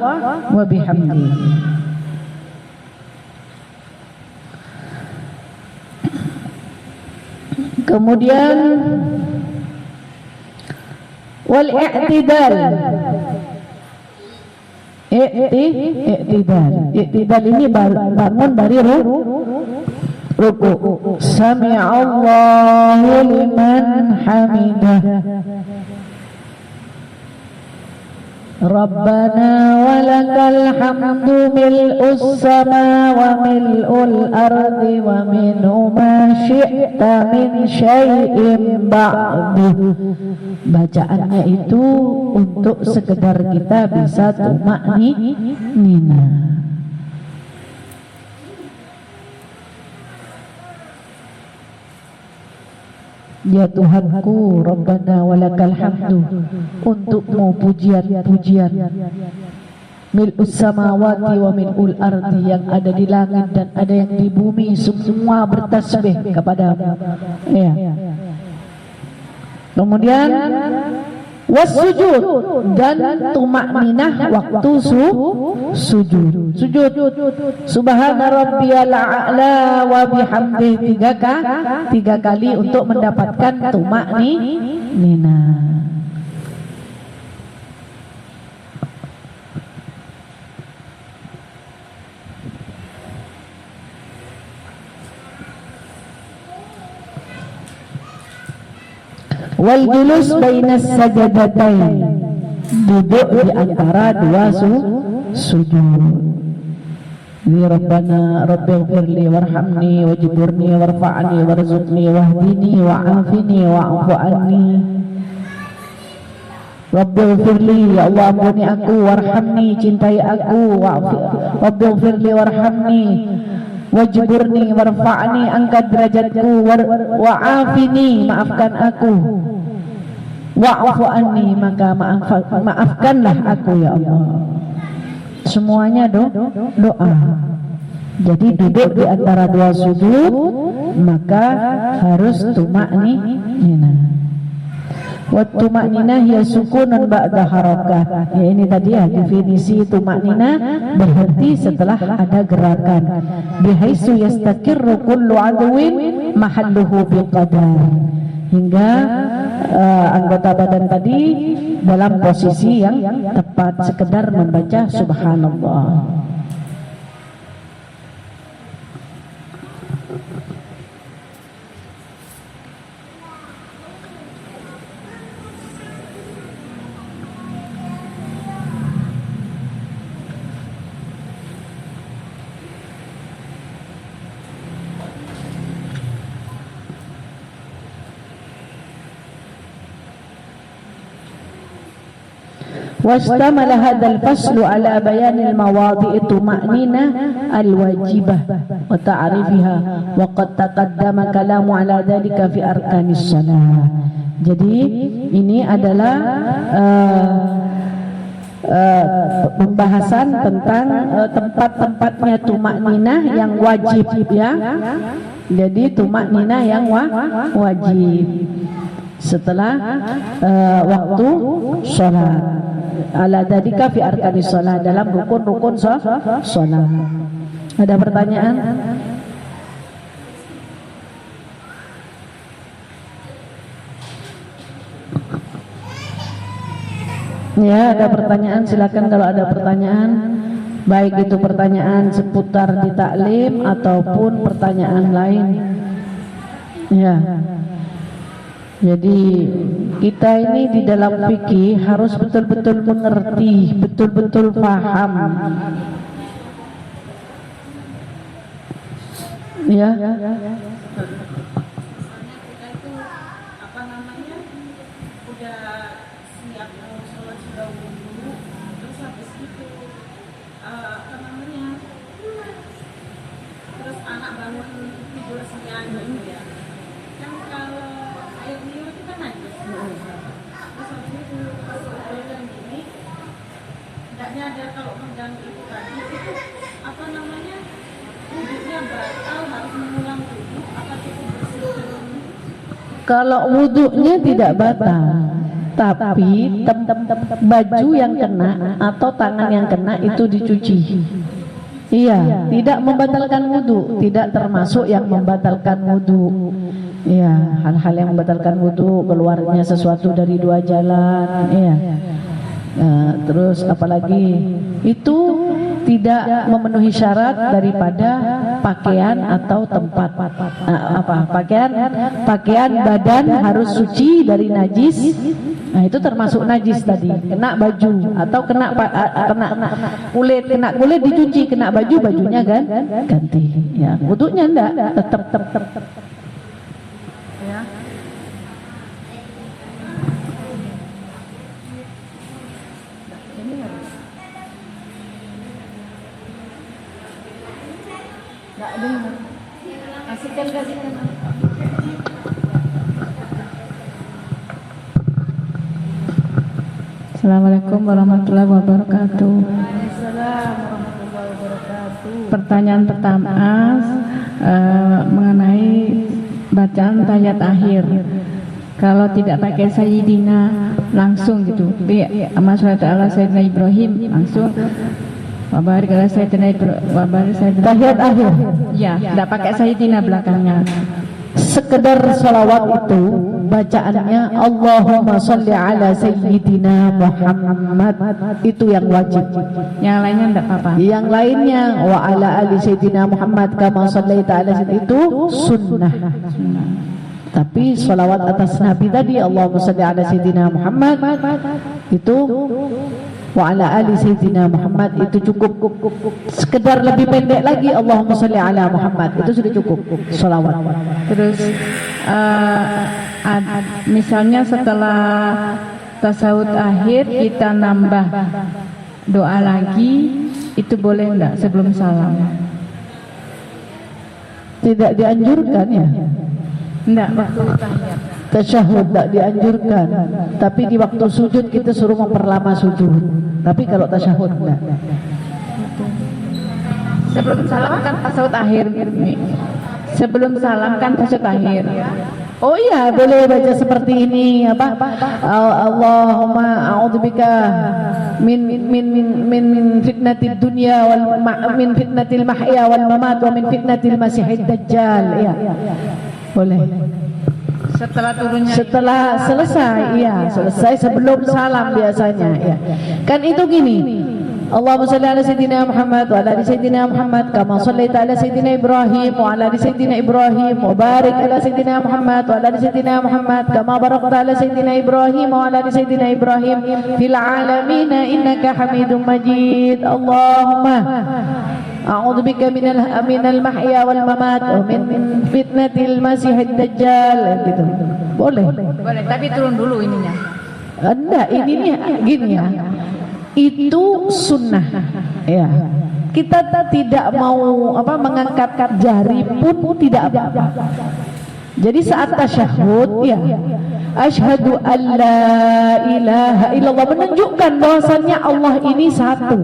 wa bihamdi. Kemudian wal i'tidal. I'tidal ini bangun dari ruku. Sami'allahu liman hamidah. Rabbana walakal hamdu mil'us sama wa mil'ul ardi wa minhu ma syi'ta min syai'in ba'du. Bacaannya itu untuk sekedar kita bisa tumaknina. Ya Tuhanku, Rabbana walakal hamdu, untukmu pujian-pujian. Mil'us samawati wa mil'ul ardi, yang ada di langit dan ada yang di bumi, semua bertasbih kepadamu. Ya. Kemudian wasujud, dan tumakninah waktu sujud. Subhana rabbiyal a'la wa bihamdihi, tiga kali untuk mendapatkan tumakninah. Wal julus bainas sajadatain, duduk di antara dua sujud. Ini Rabbana rabbighfirli warhamni wajburni warfa'ni warzuqni wahdini wa'afini wa'fu anni. Rabbighfirli, ya Allah ampuni aku, warhamni, cintai aku, rabbighfirli warhamni, wajburni warfa'ni, angkat derajatku, wa'afini, maafkan aku, wa'fu anni, maka maafkanlah aku ya Allah. Semuanya doa. Jadi duduk di antara dua sujud, maka harus tumakninah. Wa tumakninah ya sukunun ba'da harakat. Ya ini tadi ya definisi tumakninah, berhenti setelah ada gerakan. Bihaitsu yastakirru kullu adwin mahalluhu biqadar. Hingga anggota badan tadi dalam posisi yang tepat, sekedar membaca subhanallah. واستمل هذا الفصل على بيان المواضع الطمأنينة الواجبة وتعريفها وقد تقدم كلام على ذلك في أركان الصلاة. Jadi ini adalah pembahasan tentang tempat-tempatnya tumakninah yang wajib ya. Jadi tumakninah yang wajib setelah waktu sholat. Ala dzalika fi arkanis shalah, dalam rukun-rukun shalah. Ada pertanyaan? Ya, ada pertanyaan, silakan kalau ada pertanyaan, baik itu pertanyaan seputar di taklim ataupun pertanyaan lain. Ya. Jadi kita ini di dalam fikih harus betul-betul mengerti, betul-betul paham. Ya. Ada kalau mengganggu itu tadi itu apa namanya, wudhunya batal, harus mengulang wudhu, apa cukup bersih? Kalau wudunya tidak batal, tapi baju yang kena atau tangan yang kena itu dicuci. Iya, tidak membatalkan wudu, tidak termasuk yang membatalkan wudu. Iya, hal-hal yang membatalkan wudu, keluarnya sesuatu dari dua jalan. Iya. Terus apalagi itu tidak memenuhi syarat daripada pakaian atau tempat pakaian badan harus suci dari najis. Nah itu termasuk najis tadi. Kena baju atau kena kulit dicuci, kena baju bajunya ganti. Ya, wudunya enggak, tetap. Ya. Nggak dengar. Kasihkan. Assalamualaikum warahmatullahi wabarakatuh. Pertanyaan pertama mengenai bacaan tahiyat akhir. Kalau tidak pakai sayyidina langsung gitu, amma sholatu ala sayyidina Ibrahim langsung. Wabarik ala sayyidina Ibrahim. Tahiyat akhir. Ya, tidak pakai sayyidina belakangnya. Sekedar salawat itu bacaannya Allahumma sholli ala sayyidina Muhammad, itu yang wajib. Yang lainnya tidak apa-apa. Yang lainnya wa ala ali sayyidina Muhammad kama shallaita ala sayyidina itu sunnah. Tapi salawat atas Nabi tadi Allahumma sholli ala sayyidina Muhammad itu wa ala ali sayyidina Muhammad itu cukup. Sekedar lebih pendek lagi Allahumma sholli ala Muhammad itu sudah cukup salawat. Terus misalnya setelah tasawuf akhir kita nambah doa lagi, itu boleh enggak sebelum salam? Tidak dianjurkan ya? Enggak, waktu tahiyat. Tasyahud tidak dianjurkan, tapi di waktu sujud kita suruh memperlama sujud. Tapi kalau tasyahud enggak. Sebelum salam kan tasawuf akhir. Sebelum salam kan tasawuf akhir. Oh iya, boleh baca seperti ini apa? Allahumma a'udzubika min fitnatid dunya wal min fitnatil mahya wal mamat wa min fitnatil masiihid dajjal. Iya. Boleh. Setelah selesai, iya, selesai sebelum salam biasanya, ya. Kan itu gini. Allahumma shalli ala sayyidina Muhammad wa ala ali sayyidina Muhammad kama shallaita ala sayyidina Ibrahim wa ala ali sayyidina Ibrahim wa barik ala sayyidina Muhammad wa ala ali sayyidina Muhammad kama barakta ala sayyidina Ibrahim wa ala ali sayyidina Ibrahim fil alamin innaka Hamidum Majid. Allahumma a'udzubika minal mahya wal mamat wa min fitnatil masiihid dajjal, gitu. Boleh, tapi turun dulu ininya. Enggak, ininya gini ya. Itu sunnah, ya. Kita tidak mau mengangkat jari pun tidak apa-apa. Jadi saat tasyahud, ya, asyhadu an la ilaha illallah, menunjukkan bahwasannya Allah ini satu.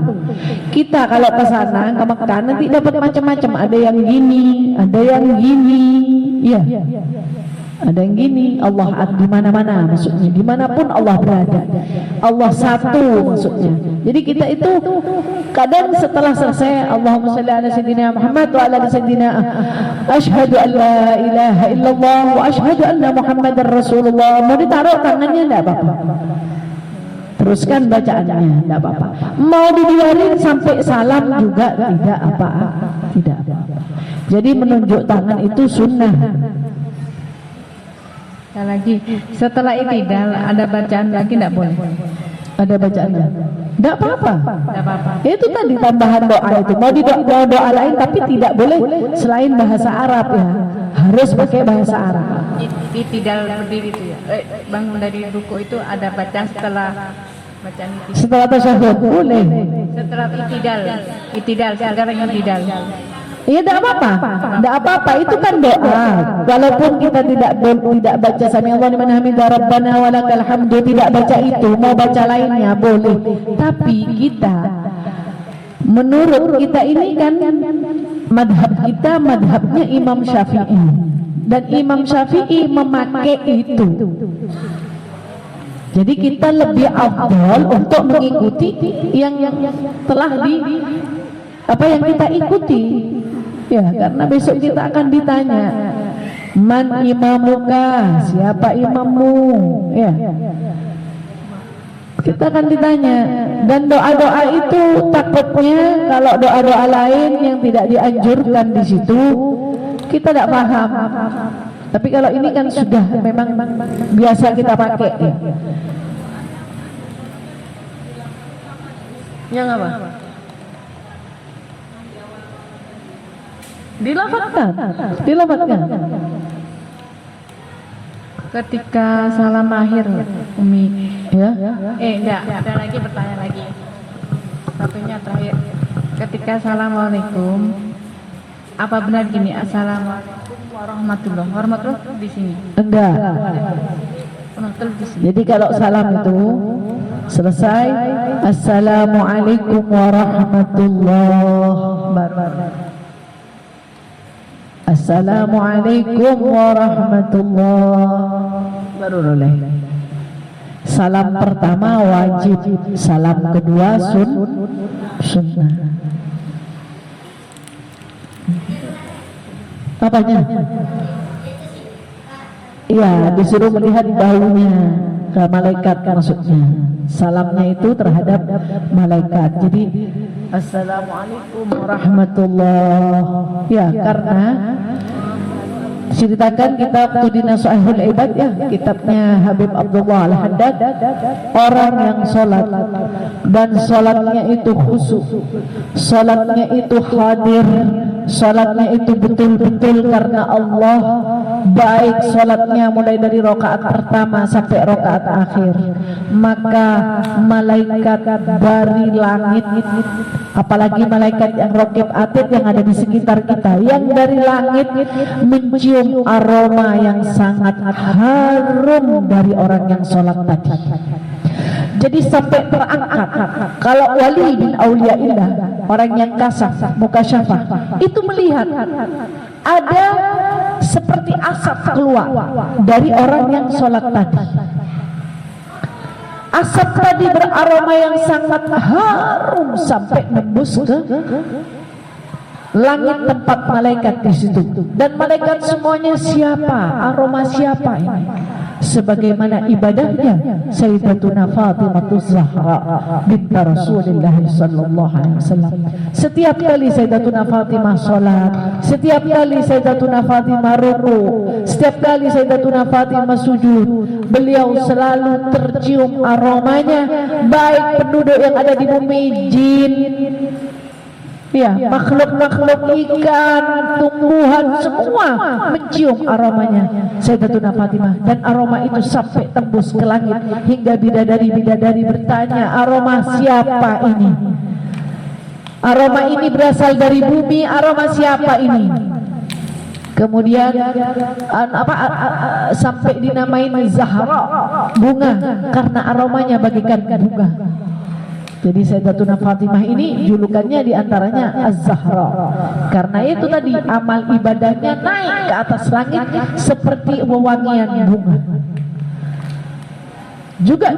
Kita kalau ke sana ke Mekah nanti dapat macam-macam, ada yang gini, ada yang gini, ya. Ada yang gini, Allah di mana-mana maksudnya, dimanapun Allah berada, Allah satu maksudnya. Jadi kita itu kadang setelah selesai Allahumma shalli ala sayyidina Muhammad wa ala sayyidina asyhadu an la ilaha illallah wa asyhadu anna Muhammadar Rasulullah, mau ditaruh tangannya enggak apa-apa. Teruskan bacaannya, enggak apa-apa. Mau dibiarin sampai salam juga tidak apa-apa. Tidak apa-apa. Jadi menunjuk tangan itu sunnah. Lagi setelah itidal ada bacaan lagi enggak boleh? Ada bacaannya? Enggak apa-apa. Itu tadi tambahan doa itu. Mau doa lain tapi tidak boleh selain bahasa Arab, ya. Harus pakai bahasa Arab. Itidal berdiri itu ya. Bangun dari ruku itu ada bacaan setelah bacaan itidal. Setelah tasyahud boleh. Setelah itidal sekarang itidal. Iya, tidak apa-apa, tidak apa-apa, itu kan doa. Walaupun kita tidak baca sami Allahu liman hamidah rabbana walakal hamdu, tidak baca itu, mau baca lainnya boleh. Tapi kita, menurut kita ini kan madhab kita madhabnya Imam Syafi'i, dan Imam Syafi'i memakai itu. Jadi kita lebih afdal untuk mengikuti yang telah yang kita ikuti. Ya, karena besok kita akan ditanya, man imamuka, siapa imammu? Ya. Kita akan ditanya, dan doa-doa itu takutnya kalau doa-doa lain yang tidak dianjurkan di situ kita tidak paham. Tapi kalau ini kan sudah memang biasa kita pakai. Yang apa? Dilafatkan. Ketika salam akhir, Umi. Ya. Enggak, ada lagi pertanyaan lagi. Satunya terakhir. Ketika assalamualaikum, apa benar gini? Assalamualaikum warahmatullahi wabarakatuh di sini? Enggak. Warahmatullahi di sini. Jadi kalau salam itu selesai, assalamualaikum warahmatullahi wabarakatuh. Assalamualaikum warahmatullahi wabarakatuh. Salam pertama wajib, salam kedua sunnah. Apanya? Iya, disuruh melihat baunya ke malaikat maksudnya. Salamnya itu terhadap malaikat. Jadi assalamualaikum warahmatullahi. Ya, karena ceritakan kitab Tudina Sahihul Ibad, ya, kitabnya Habib Abdullah Al-Haddad, orang yang sholat dan sholatnya itu khusyuk, sholatnya itu hadir, sholatnya itu betul-betul karena Allah, baik sholatnya mulai dari rakaat pertama sampai rakaat akhir, maka malaikat dari langit, apalagi malaikat yang raqib atid yang ada di sekitar kita, yang dari langit mencium aroma yang sangat harum dari orang yang sholat tadi. Jadi sampai terangkat. Kalau wali bin auliyaillah, orang yang kasaf, mukasyafah, itu melihat ada seperti asap keluar dari orang yang sholat tadi. Asap tadi beraroma yang sangat harum sampai nembus ke langit tempat malaikat di situ. Dan malaikat semuanya siapa? Aroma siapa ini? Sebagaimana ibadahnya Sayyidatuna Fatimah Zahra binti Rasulullah sallallahu alaihi wasallam. Setiap kali Sayyidatuna Fatimah salat, setiap kali Sayyidatuna Fatimah ruku, setiap kali Sayyidatuna Fatimah sujud, beliau selalu tercium aromanya, baik penduduk yang ada di bumi, jin, ya, makhluk-makhluk ikan, tumbuhan, semua mencium aromanya Sayyidatuna Fatimah. Dan aroma itu sampai tembus ke langit, hingga bidadari-bidadari bertanya, aroma siapa ini? Aroma ini berasal dari bumi, aroma siapa ini? Kemudian sampai dinamain Zahra, bunga, karena aromanya bagaikan bunga. Jadi Sayyidatuna Fatimah ini julukannya diantaranya Az-Zahra, karena itu tadi amal ibadahnya naik ke atas langit seperti wewangian bunga. Juga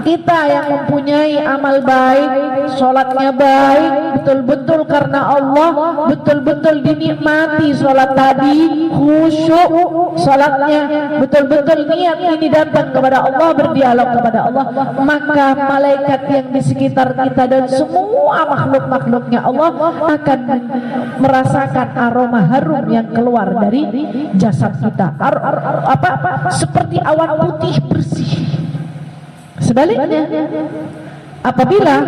kita yang mempunyai amal baik, sholatnya baik, betul-betul karena Allah, betul-betul dinikmati sholat tadi, khusyuk sholatnya, betul-betul niat ini datang kepada Allah, berdialog kepada Allah, maka malaikat yang di sekitar kita dan semua makhluk-makhluknya Allah akan merasakan aroma harum yang keluar dari jasad kita, seperti awan putih bersih. Sebaliknya, apabila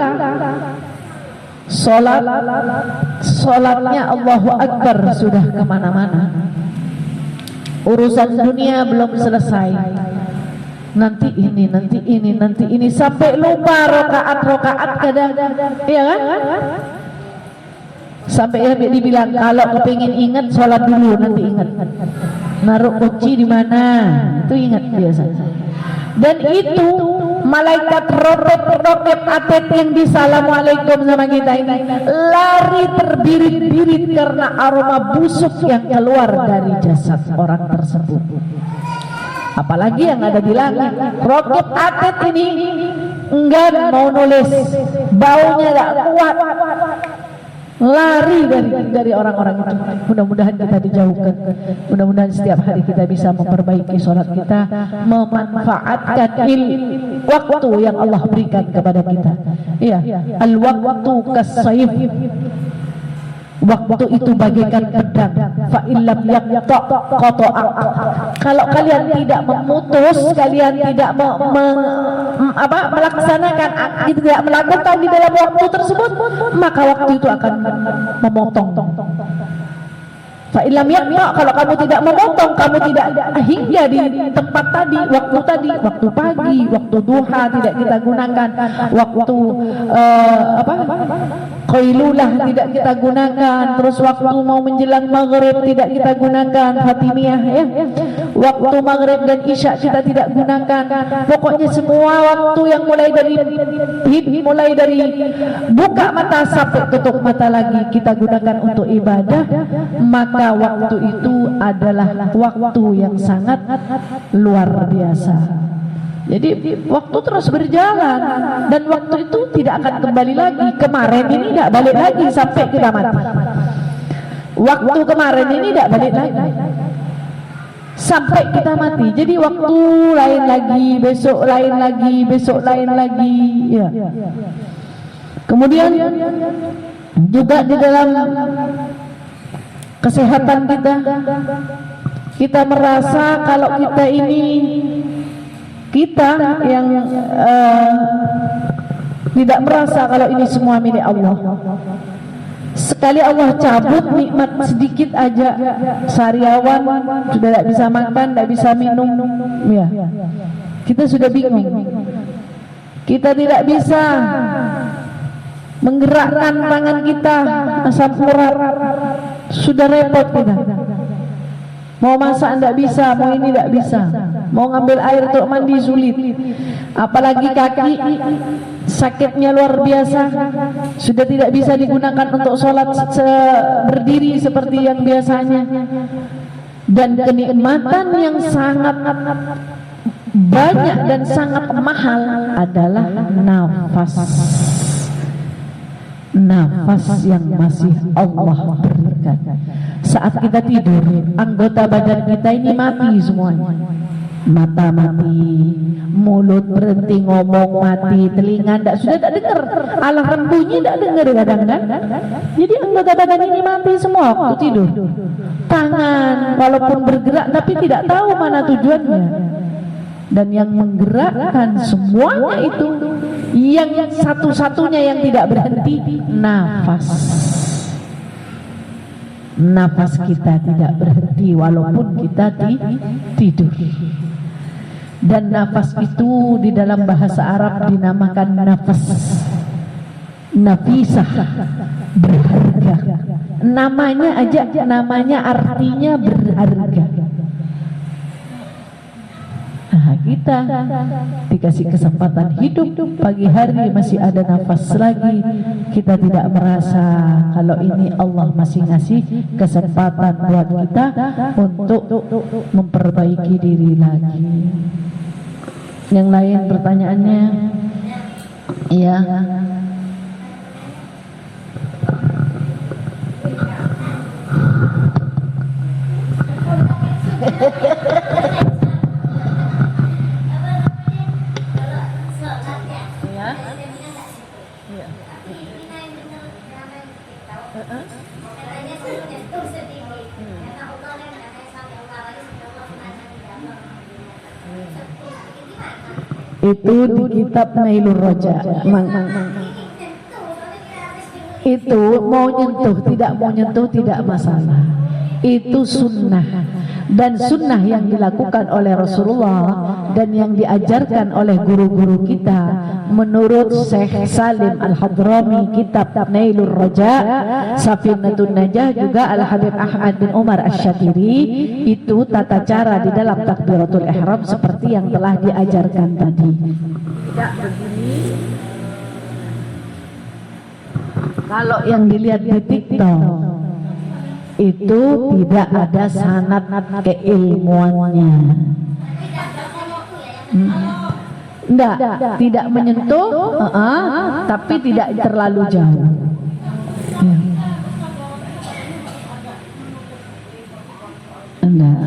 sholatnya Allahu Akbar sudah kemana-mana, urusan dunia belum selesai, nanti ini sampai lupa rokaat kadang, ya kan? Sampai dibilang kalau kepingin ingat sholat dulu, nanti ingat naruh kunci di mana, itu ingat biasa. Dan itu malaikat roket atlet yang disalamualaikum sama kita ini lari terbirit-birit karena aroma busuk yang keluar dari jasad orang tersebut. Apalagi yang ada di langit. Roket atlet ini enggak mau nulis, baunya enggak kuat, lari dari orang-orang itu. Mudah-mudahan kita dijauhkan. Mudah-mudahan setiap hari kita bisa memperbaiki sholat kita, memanfaatkan waktu yang Allah berikan kepada kita. Iya, al-waktu kas-sayf. Waktu itu bagaikan pedang. Fa illam yaqta qata'ak. Kalau kalian tidak memutus, kalian tidak melaksanakan, tidak melakukan di dalam waktu tersebut, maka waktu itu akan memotong. Fa illam yaqta, kalau kamu tidak memotong, kamu tidak hingga di tempat tadi, waktu pagi, waktu duha tidak kita gunakan, waktu qailulah tidak kita gunakan, terus waktu mau menjelang maghrib tidak kita gunakan, Fatimiyah ya, waktu maghrib dan isya kita tidak gunakan. Pokoknya semua waktu yang mulai dari buka mata sampai tutup mata lagi kita gunakan untuk ibadah, maka waktu itu adalah waktu yang sangat luar biasa. Jadi waktu terus berjalan dan waktu itu tidak akan kembali lagi. Kemarin ini tidak balik lagi sampai kita mati. Waktu kemarin ini tidak balik lagi sampai kita mati. Jadi waktu lain lagi, besok lain lagi, besok lain lagi ya. Kemudian juga di dalam kesehatan kita merasa kalau kita ini, kita yang tidak merasa kalau ini semua milik Allah. Sekali Allah cabut nikmat sedikit aja, sariawan sudah tidak bisa makan, tidak bisa minum ya, kita sudah bingung. Kita tidak bisa menggerakkan tangan kita, asam urat sudah repot kita. Mau masak tidak bisa, mau ini tidak bisa, mau ngambil air untuk mandi sulit, apalagi kaki sakitnya luar biasa, sudah tidak bisa digunakan untuk sholat berdiri seperti yang biasanya. Dan kenikmatan yang sangat banyak dan sangat mahal adalah nafas. Nafas yang masih Allah berikan. Saat kita tidur, anggota badan kita ini mati semuanya. Mata mati, mulut berhenti ngomong mati, telinga sudah tidak dengar, alarm bunyi tidak dengar kadang-kadang. Jadi anggota badan ini mati semua waktu tidur. Tangan walaupun bergerak tapi tidak tahu mana tujuannya. Dan yang menggerakkan semuanya itu, yang satu-satunya yang tidak berhenti, nafas. Nafas kita tidak berhenti walaupun kita tidur. Dan nafas itu di dalam bahasa Arab dinamakan nafas nafisah, berharga. Namanya aja, namanya artinya berharga. Nah, kita dikasih kesempatan hidup pagi hari masih ada nafas lagi, kita tidak merasa kalau ini Allah masih ngasih kesempatan buat kita untuk memperbaiki diri lagi. Yang lain pertanyaannya? Iya. Itu di kitab Nailur Roja. Itu mau nyentuh tidak masalah. Itu sunnah, dan sunnah yang dilakukan oleh Rasulullah dan yang diajarkan oleh guru-guru kita menurut Syekh Salim Al-Hadrami, kitab Nailur Roja, Safinatun Najah, juga Al-Habib Ahmad bin Umar Asy-Syatiri. Itu tata cara di dalam takbiratul ihram seperti yang telah diajarkan tadi. tidak begini. Kalau yang dilihat di TikTok itu tidak ada sanad keilmuannya. Enggak, tidak menyentuh, tapi tidak terlalu jauh. Ya. Enggak.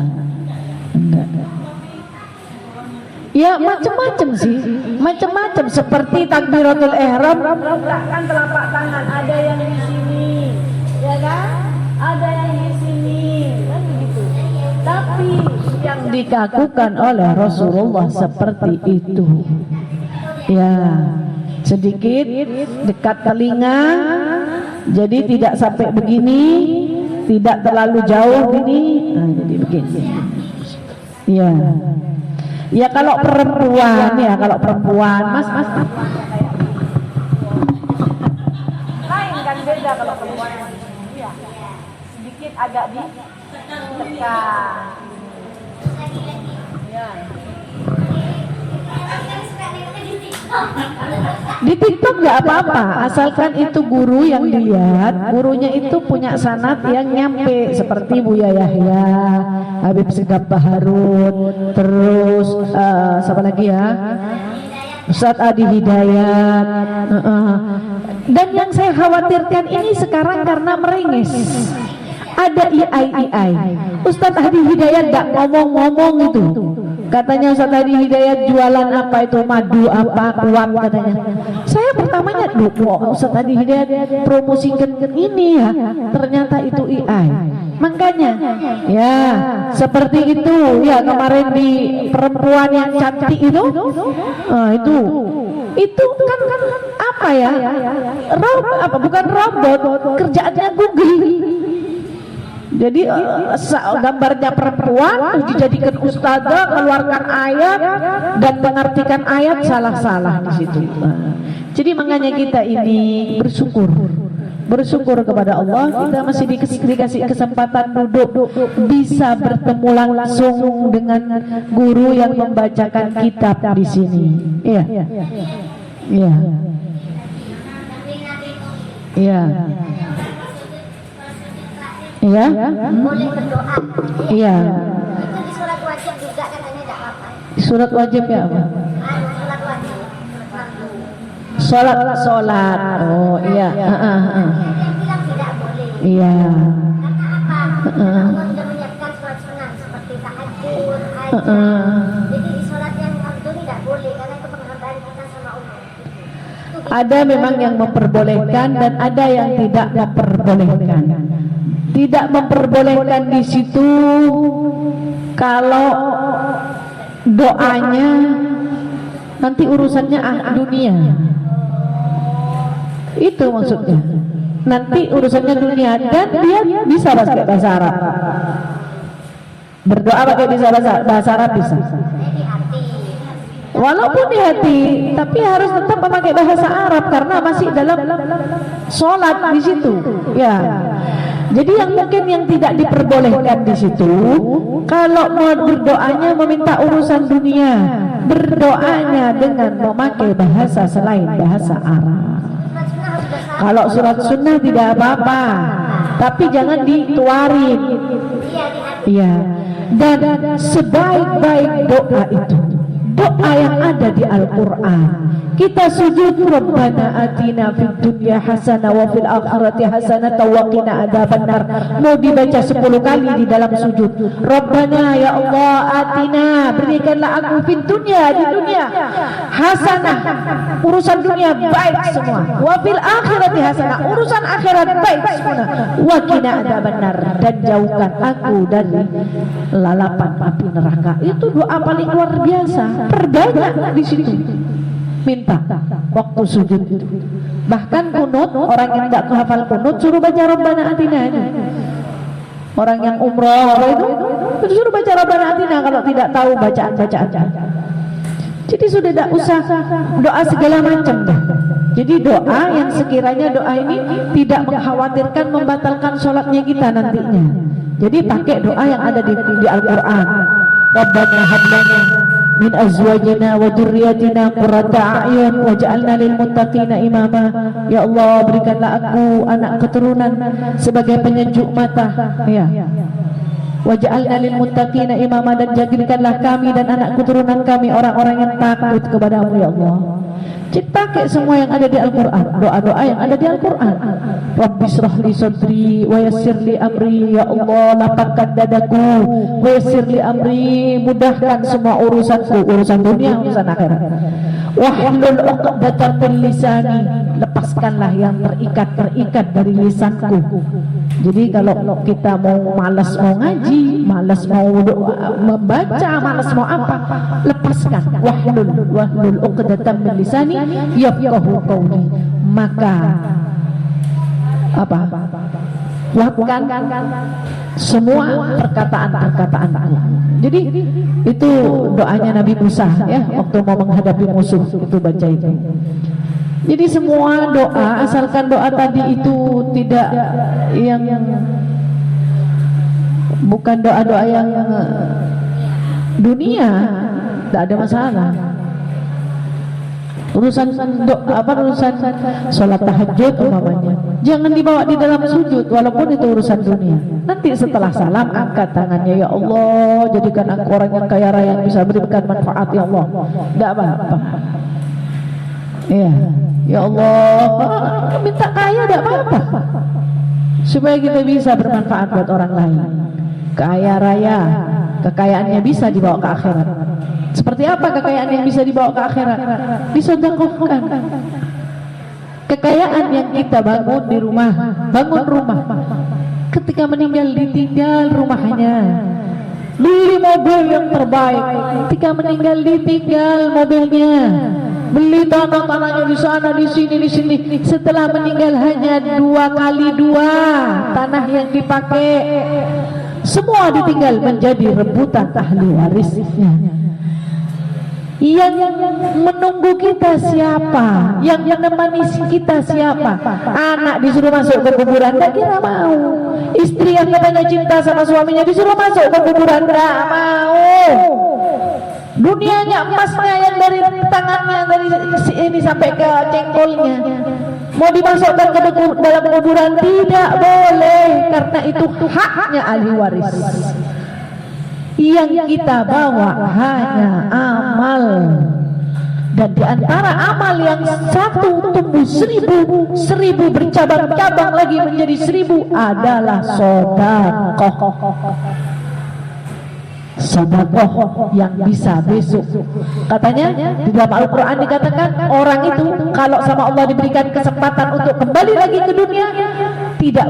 Ya macam-macam sih, macam-macam seperti takbiratul ihram, meletakkan telapak tangan, ada yang di sini, ya kan? Ada yang di sini, kan begitu. Tapi yang dikakukan oleh Rasulullah seperti itu, ya sedikit dekat telinga, jadi tidak sampai begini, tidak terlalu jauh gini, nah, jadi begini. Ya. Ya kalau perempuan, mas. Lain kan beda kalau perempuan. Ya. Sedikit agak di tekan. Ya. Di TikTok nggak apa-apa, asalkan itu guru yang dilihat, gurunya itu punya sanad yang nyampe seperti Buya Yahya, Habib Segaf Baharun, terus siapa lagi ya? Ustadz Adi Hidayat. Dan yang saya khawatirkan ini sekarang karena merengis. Ada IAI. Ustadz Adi Hidayat nggak ngomong-ngomong itu. Katanya Ustadz Adi Hidayat jualan apa itu, madu apa, kuat katanya. Saya pertamanya Ustadz Adi Hidayat promosikan ini ya, ternyata itu AI. Makanya ya seperti itu ya, kemarin di perempuan yang cantik itu, itu kan apa ya, bukan robot, kerjaannya Google. Jadi gambarnya perempuan dijadikan ustazah, keluarkan ayat dan mengartikan ayat salah-salah di situ. Jadi makanya kita ini bersyukur kepada Allah, kita masih dikasih kesempatan duduk bisa bertemu langsung dengan guru yang membacakan kitab di sini. Iya. Iya. Boleh berdoa. Iya. Itu di surat wajib juga katanya tidak apa-apa. Di surat wajib ya apa? Surat wajib. Sholat. Oh iya. Yang bilang tidak boleh. Iya. Karena apa? Allah sudah menyiapkan sholat sunnah seperti tahajud, jadi di sholat yang fardu tidak boleh karena itu penghambaan kita sama Allah. Ada memang yang memperbolehkan dan ada yang tidak memperbolehkan. Tidak memperbolehkan di situ kalau doanya nanti urusannya dunia. Itu maksudnya. Nanti urusannya dunia dan dia bisa pakai bahasa Arab. Berdoa pakai bahasa Arab bisa. Walaupun di hati, tapi harus tetap memakai bahasa Arab karena masih dalam sholat di situ. Ya. Jadi yang mungkin yang tidak diperbolehkan di situ, kalau mau berdoanya meminta urusan dunia, berdoanya dengan memakai bahasa selain bahasa Arab. Kalau surat sunnah tidak apa-apa, tapi jangan dituarin. Iya. Dan sebaik-baik doa itu, doa yang ada di Al-Quran. Kita sujud, Rabbana atina fid dunya hasanah wa fil akhirati hasanah wa qina adzabannar. Mau dibaca 10 kali di dalam sujud. Rabbana ya Allah atina, berikanlah aku fid dunya, di dunia hasanah, urusan dunia baik semua. Wa fil akhirati hasanah, urusan akhirat baik semua. Wa qina adzabannar, dan jauhkan aku dari lalapan api neraka. Itu doa paling luar biasa. Perbanyak di situ. Minta waktu sujud itu. Bahkan kunut, orang yang tidak menghafal kunut suruh baca Rabbana atina. Orang yang umroh itu suruh baca Rabbana atina kalau tidak tahu bacaan-bacaan. Jadi sudah tidak usah doa segala macam dah. Jadi doa yang sekiranya doa ini tidak mengkhawatirkan membatalkan sholatnya kita nantinya. Jadi pakai doa yang ada di Al-Quran. Rabbana hab lana min azwajina wa dzurriyyatina qurrata a'yun waj'alna lil muttaqina imama. Ya Allah, berikanlah aku anak keturunan sebagai penyejuk mata, ya. Waj'alna lil muttaqina imama, dan jadikanlah kami dan anak keturunan kami orang-orang yang takut kepadamu ya Allah. Pakai semua yang ada di Al-Quran, doa-doa yang ada di Al-Quran. Rabbi shrah li sadri wa yassir li amri. Ya Allah, lapangkan dadaku, wa yassir li amri, mudahkan semua urusanku, urusan dunia, urusan akhirat. Wahlul 'uqdatam min lisani, lepaskanlah yang terikat dari lisanku. Jadi kalau kita mau malas mau ngaji, malas mau membaca, malas mau apa, lepaskan. Wahlul 'uqdatam min lisani yafqahu qawli. Maka apa? Lakukan semua perkataan-perkataan Allah. Jadi itu doanya Nabi Musa ya, waktu mau menghadapi musuh itu baca itu. Jadi semua doa, asalkan doa tadi itu tidak yang bukan doa-doa yang dunia, tidak ada masalah. Urusan urusan sholat tahajud umpamanya, jangan dibawa di dalam sujud walaupun itu urusan dunia. Nanti setelah salam angkat tangannya, ya Allah, jadikan aku orang yang kaya raya yang bisa berikan manfaat ya Allah. Tidak apa-apa. Ya Allah, minta kaya tidak apa-apa, supaya kita bisa bermanfaat buat orang lain. Kaya raya, kekayaannya bisa dibawa ke akhirat. Seperti apa kekayaan yang bisa dibawa ke akhirat? Disedekahkan. Kekayaan yang kita bangun di rumah, bangun rumah, ketika meninggal ditinggal rumahnya. Beli mobil yang terbaik, ketika meninggal ditinggal mobilnya. Beli tanah-tanahnya di sana, di sini. Setelah meninggal hanya 2x2 tanah yang dipakai. Semua ditinggal menjadi rebutan ahli warisnya. Yang menunggu kita siapa? Yang menemani kita siapa? Anak disuruh masuk ke kuburan, tak kira mau. Istri yang katanya cinta sama suaminya disuruh masuk ke kuburan, tak mau. Dunianya, emasnya yang dari tangannya, dari ini sampai ke cengkolnya, mau dimasukkan ke dalam kuburan, tidak boleh, karena itu haknya ahli waris. Yang kita bawa hanya amal, dan di antara amal yang satu tumbuh 1000 bercabang-cabang lagi menjadi 1000 adalah sedekah yang bisa besok. Katanya di dalam Al-Quran dikatakan orang itu kalau sama Allah diberikan kesempatan untuk kembali lagi ke dunia,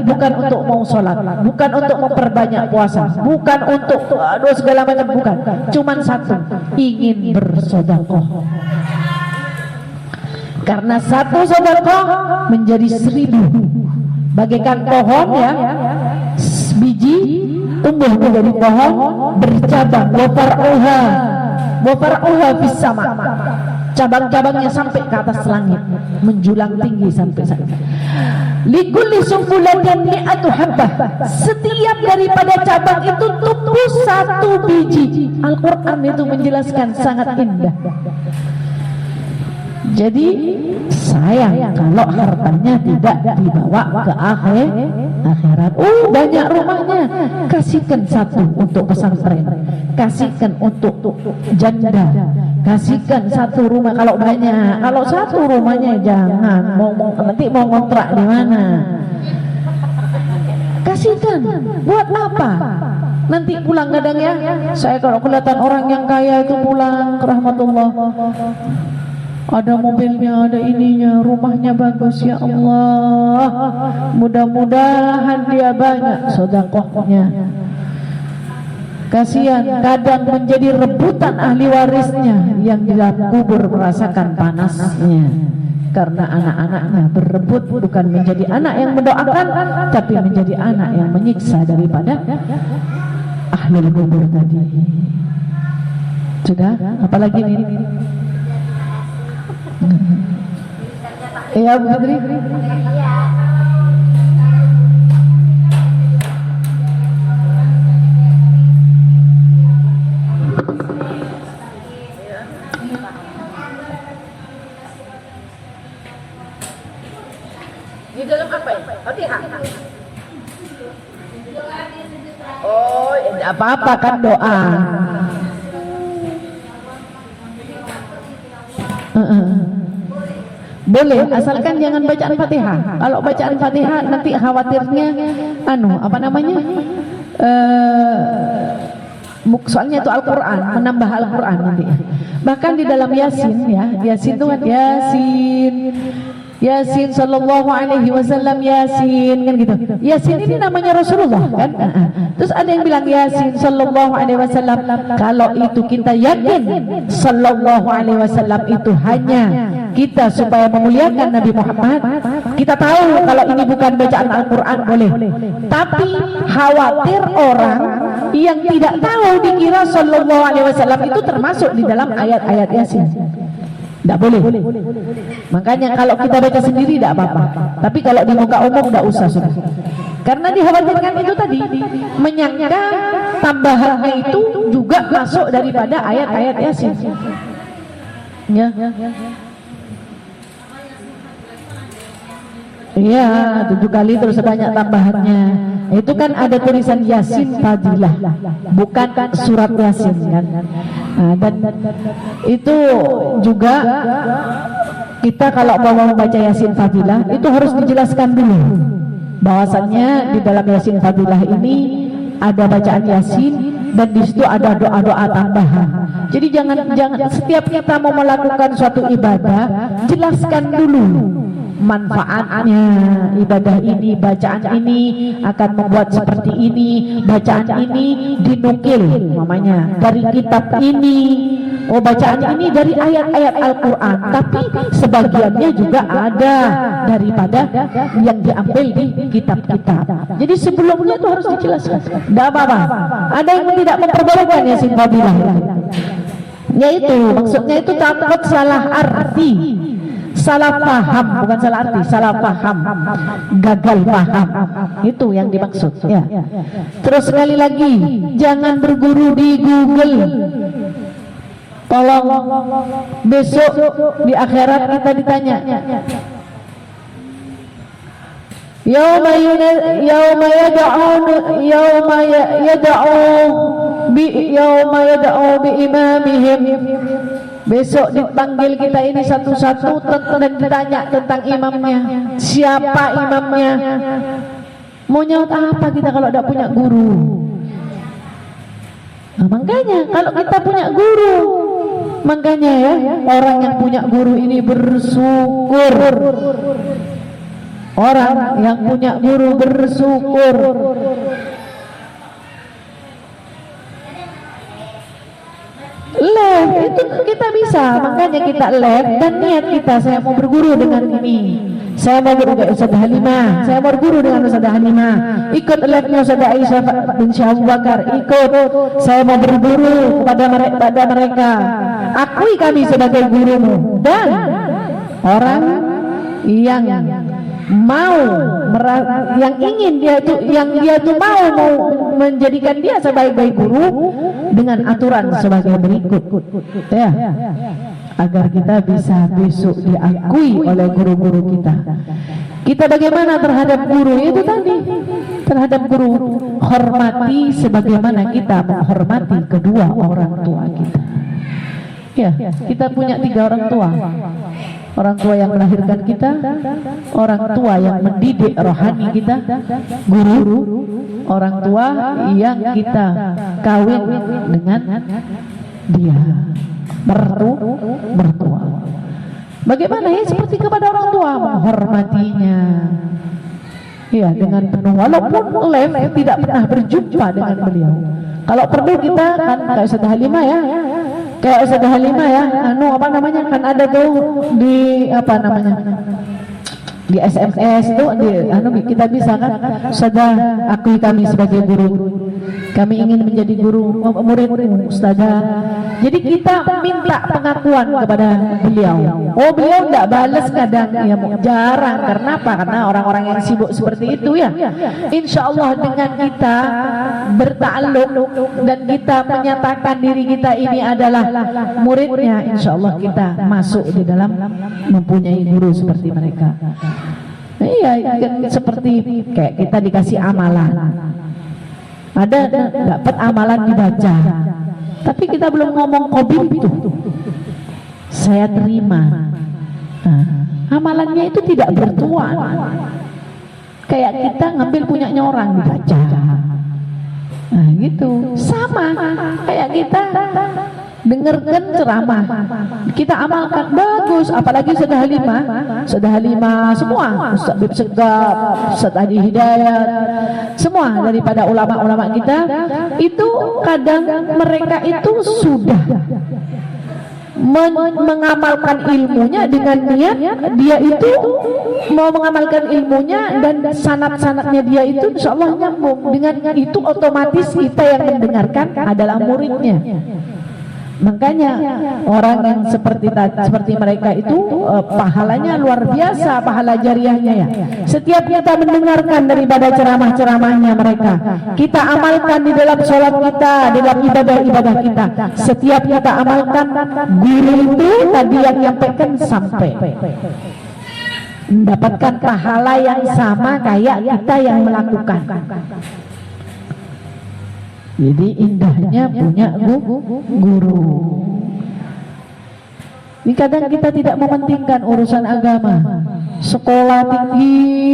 bukan untuk mau sholat, bukan untuk memperbanyak puasa, bukan untuk segala macam, bukan, cuman satu, ingin bersedekah. Karena satu sedekah menjadi 1000, bagaikan pohon ya, biji tumbuh menjadi pohon bercabang, wafar'uha fis sama, cabang-cabangnya sampai ke atas langit, menjulang tinggi sampai sana. Likulli sumbulatin mi'atu habbah, setiap daripada cabang itu tumbuh 1 biji. Al-Quran itu menjelaskan sangat indah. Jadi sayang kalau hartanya tidak dibawa ke akhirat. Banyak rumahnya, kasihkan 1 untuk pesantren, kasihkan untuk janda, kasihkan 1 rumah kalau banyak. Kalau 1 rumahnya jangan, nanti mau ngontrak di mana? Kasihkan. Buat apa? Nanti pulang kadang ya, saya kalau kelihatan orang yang kaya itu pulang ke rahmatullah, ada mobilnya, ada ininya, rumahnya bagus, ya Allah, mudah-mudahan dia banyak sedekahnya. Kasihan, kadang menjadi rebutan ahli warisnya yang di dalam kubur merasakan panasnya, karena anak-anaknya berebut, bukan menjadi anak yang mendoakan, tapi menjadi anak yang menyiksa daripada ahli kubur tadi. Sudah, apalagi ini? Iya, Bu Fitri. tidak apa-apa kan doa. Boleh, asalkan jangan bacaan Fatihah. Kalau bacaan Fatihah nanti khawatirnya apa namanya? Soalnya itu Al-Quran, menambah Al-Quran nanti. Bahkan di dalam Yasin ya, Yasin itu kan Yasin sallallahu alaihi wasallam, Yasin kan gitu. Yasin ini namanya Rasulullah kan. Terus ada yang bilang Yasin sallallahu alaihi wasallam. Kalau itu kita yakin sallallahu alaihi wasallam itu hanya kita supaya memuliakan Nabi Muhammad. Kita tahu kalau ini bukan bacaan Al-Quran boleh. Tapi khawatir orang yang tidak tahu dikira sallallahu alaihi wasallam itu termasuk di dalam ayat-ayat Yasin. Tidak boleh. Makanya kalau kita baca sendiri tidak apa-apa. Tapi kalau di muka umum tidak usah sudah. Karena dikhawatirkan itu tadi menyangka tambahannya itu juga masuk daripada ayat-ayat Yasin. Ya. Iya, 7 kali terus banyak tambahannya. Itu kan ada tulisan Yasin Fadilah, bukan surat Yasin kan. Nah, dan itu juga kita kalau mau membaca Yasin Fadilah itu harus dijelaskan dulu bahwasannya di dalam Yasin Fadilah ini ada bacaan Yasin dan di situ ada doa-doa tambahan. Jadi jangan setiap kita mau melakukan suatu ibadah jelaskan dulu manfaatnya. Ibadah ini, bacaan ini akan membuat seperti ini, bacaan ini dinukil namanya dari kitab ini, bacaan ini dari ayat-ayat Al-Quran, tapi sebagiannya juga ada daripada yang diambil di kitab-kitab. Jadi sebelumnya itu harus dijelaskan. Tidak apa-apa. Ada yang tidak memperbolehkan Yasin Fadilah, yaitu maksudnya itu takut salah arti, salah paham, bukan salah arti, salah paham, gagal paham, itu yang dimaksud ya. Terus sekali lagi, jangan berguru di Google. Tolong besok di akhirat kita ditanya, yauma yad'u bi imamihim. Besok dipanggil kita ini satu-satu dan ditanya tentang imamnya. Siapa imamnya? Mau nyaut apa kita kalau tidak punya guru? Nah, makanya kalau kita punya guru, makanya ya orang yang punya guru ini bersyukur. Orang yang punya guru bersyukur. Live itu kita bisa, makanya kita live dan niat kita, saya mau berguru dengan ini, saya mau berguru dengan Ustazah Halimah, saya mau berguru dengan Ustazah Halimah, ikut live-nya Ustazah Aisyah bin Abu Bakar, ikut, saya mau berguru kepada mereka, akui kami sebagai gurumu. Dan orang yang mau yang ingin dia tuh mau menjadikan dia sebagai guru dengan aturan sebagai berikut ya, agar kita bisa besok diakui oleh guru-guru kita. Kita bagaimana terhadap guru itu tadi, terhadap guru hormati sebagaimana kita menghormati kedua orang tua kita. Ya, kita punya 3 orang tua. Orang tua yang melahirkan kita, orang tua yang mendidik rohani kita, guru, orang tua yang kita kawin dengan dia, mertua. Bagaimana ya, seperti kepada orang tua menghormatinya. Ya, dengan penuh, walaupun live tidak pernah berjumpa dengan beliau. Kalau perlu kita kan kayak Ustazah Halimah ya. Kayak Ustazah Halimah ya, apa namanya, kan ada tuh di apa namanya, di SMS itu kita bisa kan, Ustazah akui kami sebagai guru, kami ingin menjadi guru muridmu Ustazah. Jadi kita minta pengakuan kepada beliau. Beliau tidak balas kadang ya, jarang. Karena apa? Karena orang-orang yang sibuk seperti itu ya. Insya Allah dengan kita bertakluk dan kita menyatakan diri kita ini adalah muridnya, insya Allah kita masuk di dalam mempunyai guru seperti mereka. Iya, seperti kayak kita dikasih amalan. Ada dapat amalan dibaca, tapi kita belum ngomong qabil itu. Saya terima. Nah, amalannya itu tidak bertuan. Kayak kita ngambil punyanya orang dibaca. Nah, gitu. Sama kayak kita dengarkan ceramah, kita amalkan, bagus. Apalagi Ustaz Halimah semua, Ustaz Bib Segap, Ustaz Adi Hidayat, semua daripada ulama-ulama kita itu kadang mereka itu sudah mengamalkan ilmunya dengan niat dia itu mau mengamalkan ilmunya, dan sanad-sanadnya dia itu insyaallah nyambung. Dengan itu otomatis kita yang mendengarkan adalah muridnya. Makanya orang yang seperti mereka itu pahalanya luar biasa, pahala jariahnya ya. Setiap kita mendengarkan daripada ceramah-ceramahnya mereka, kita amalkan di dalam sholat kita, di dalam ibadah-ibadah kita. Setiap kita amalkan, guru itu tadi yang nyampaikan sampai mendapatkan pahala yang sama kayak kita yang melakukan. Jadi indahnya punya guru. Ini kadang kita tidak mementingkan urusan agama, sekolah tinggi,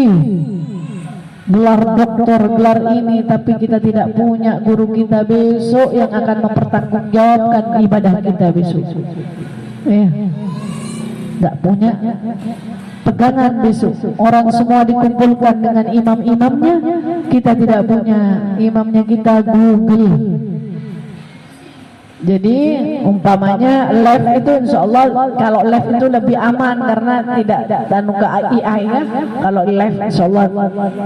gelar doktor, gelar ini, tapi kita tidak punya guru kita besok yang akan mempertanggungjawabkan ibadah kita besok. Tidak punya pegangan besok. Orang semua dikumpulkan dengan imam-imamnya, kita tidak punya imamnya, kita Google. Jadi umpamanya live itu insyaallah, kalau live itu lebih aman karena tidak tanu ke AI ya. Kalau live insyaallah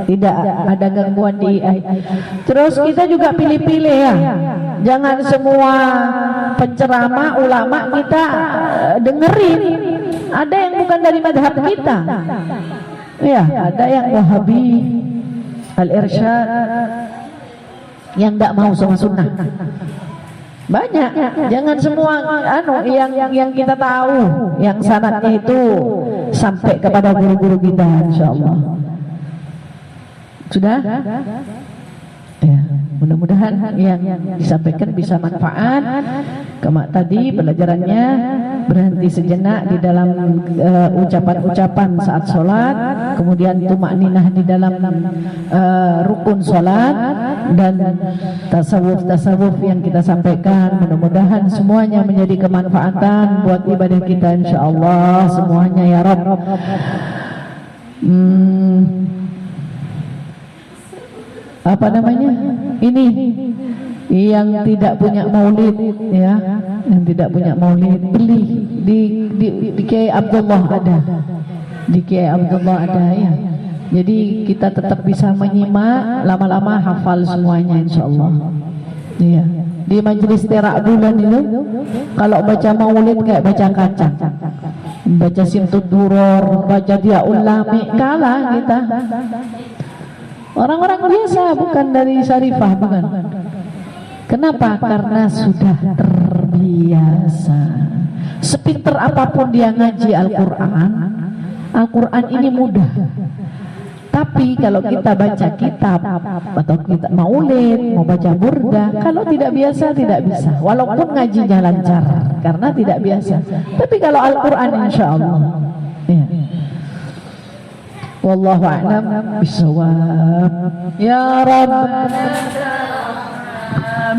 tidak ada gangguan di AI. Terus kita juga pilih-pilih ya. Jangan semua penceramah ulama kita dengerin. Ada yang bukan dari madhab kita. Ya, ada yang Wahabi, Al-Irsyad, yang tidak mau sama sunnah. Banyak. Jangan semua yang kita tahu, yang sanadnya itu sampai kepada guru-guru kita insyaallah. Sudah? Ya, mudah-mudahan yang disampaikan bisa manfaat. Tadi pelajarannya berhenti sejenak di dalam ucapan-ucapan saat sholat, kemudian tumakninah di dalam rukun sholat, dan tasawuf yang kita sampaikan. Mudah-mudahan semuanya menjadi kemanfaatan buat ibadah kita insyaallah semuanya ya Rabb. Apa namanya? Ini yang tidak punya maulid ya, yang tidak punya maulid beli di Kiai Abdullah ada. Di Kiai Abdullah ada ya. Jadi kita tetap bisa menyimak, lama-lama hafal semuanya insyaallah. Iya. Di majelis terak bulan itu kalau baca maulid kayak baca kacang. Baca Simtud Duror, baca Diaul Lami, kalah kita. Orang-orang biasa, bukan dari Syarifah, bukan. Kenapa? Karena sudah terbiasa. Sepinter apapun dia ngaji Al-Quran ini mudah. Tapi kalau kita baca kitab atau kita maulid, mau baca burda, kalau tidak biasa tidak bisa. Walaupun ngajinya lancar, karena tidak biasa. Tapi kalau Al-Quran insyaallah. Ya. Wallahu a'lam bishawab. Ya Rabb,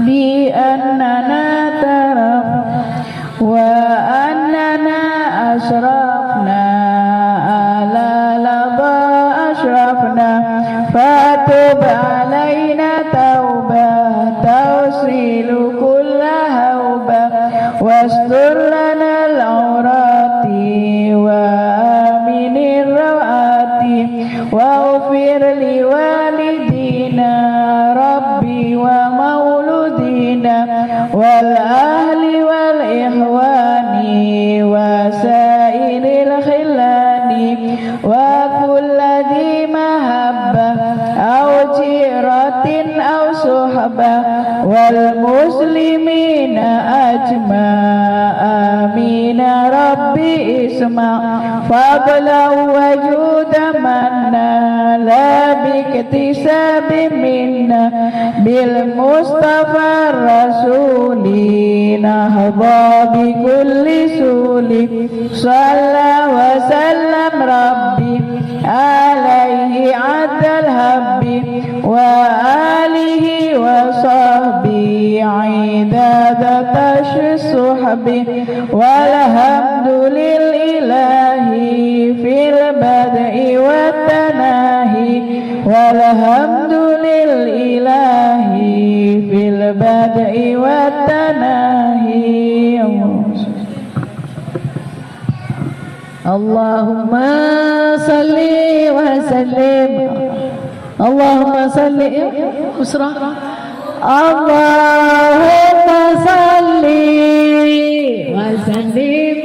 bi annana taraf wa annana asrafna ala laba asrafna fatub alaina tauba tawsilu kulla hauba wastur lana al-awrati wa aminir rawati waghfir liwalidina rabbi wa mauludina wal ahli wal ihwani wa sairil khilani wa kulladhi mahabba au jiratin au suhba wal muslimina ajma amina rabbi isma fadla wa juda manna la bikra اكتساب منا بالمصطفى الرسول نهضى بكل سول صلى وسلم ربي عليه عد الهب وآله وصحبه عدادة الصحب والحمد لله في البدء والتناهي والحمد لله في البدء والتناهي. اللهم صل وسلم اللهم صل أسرة اللهم صل وسلم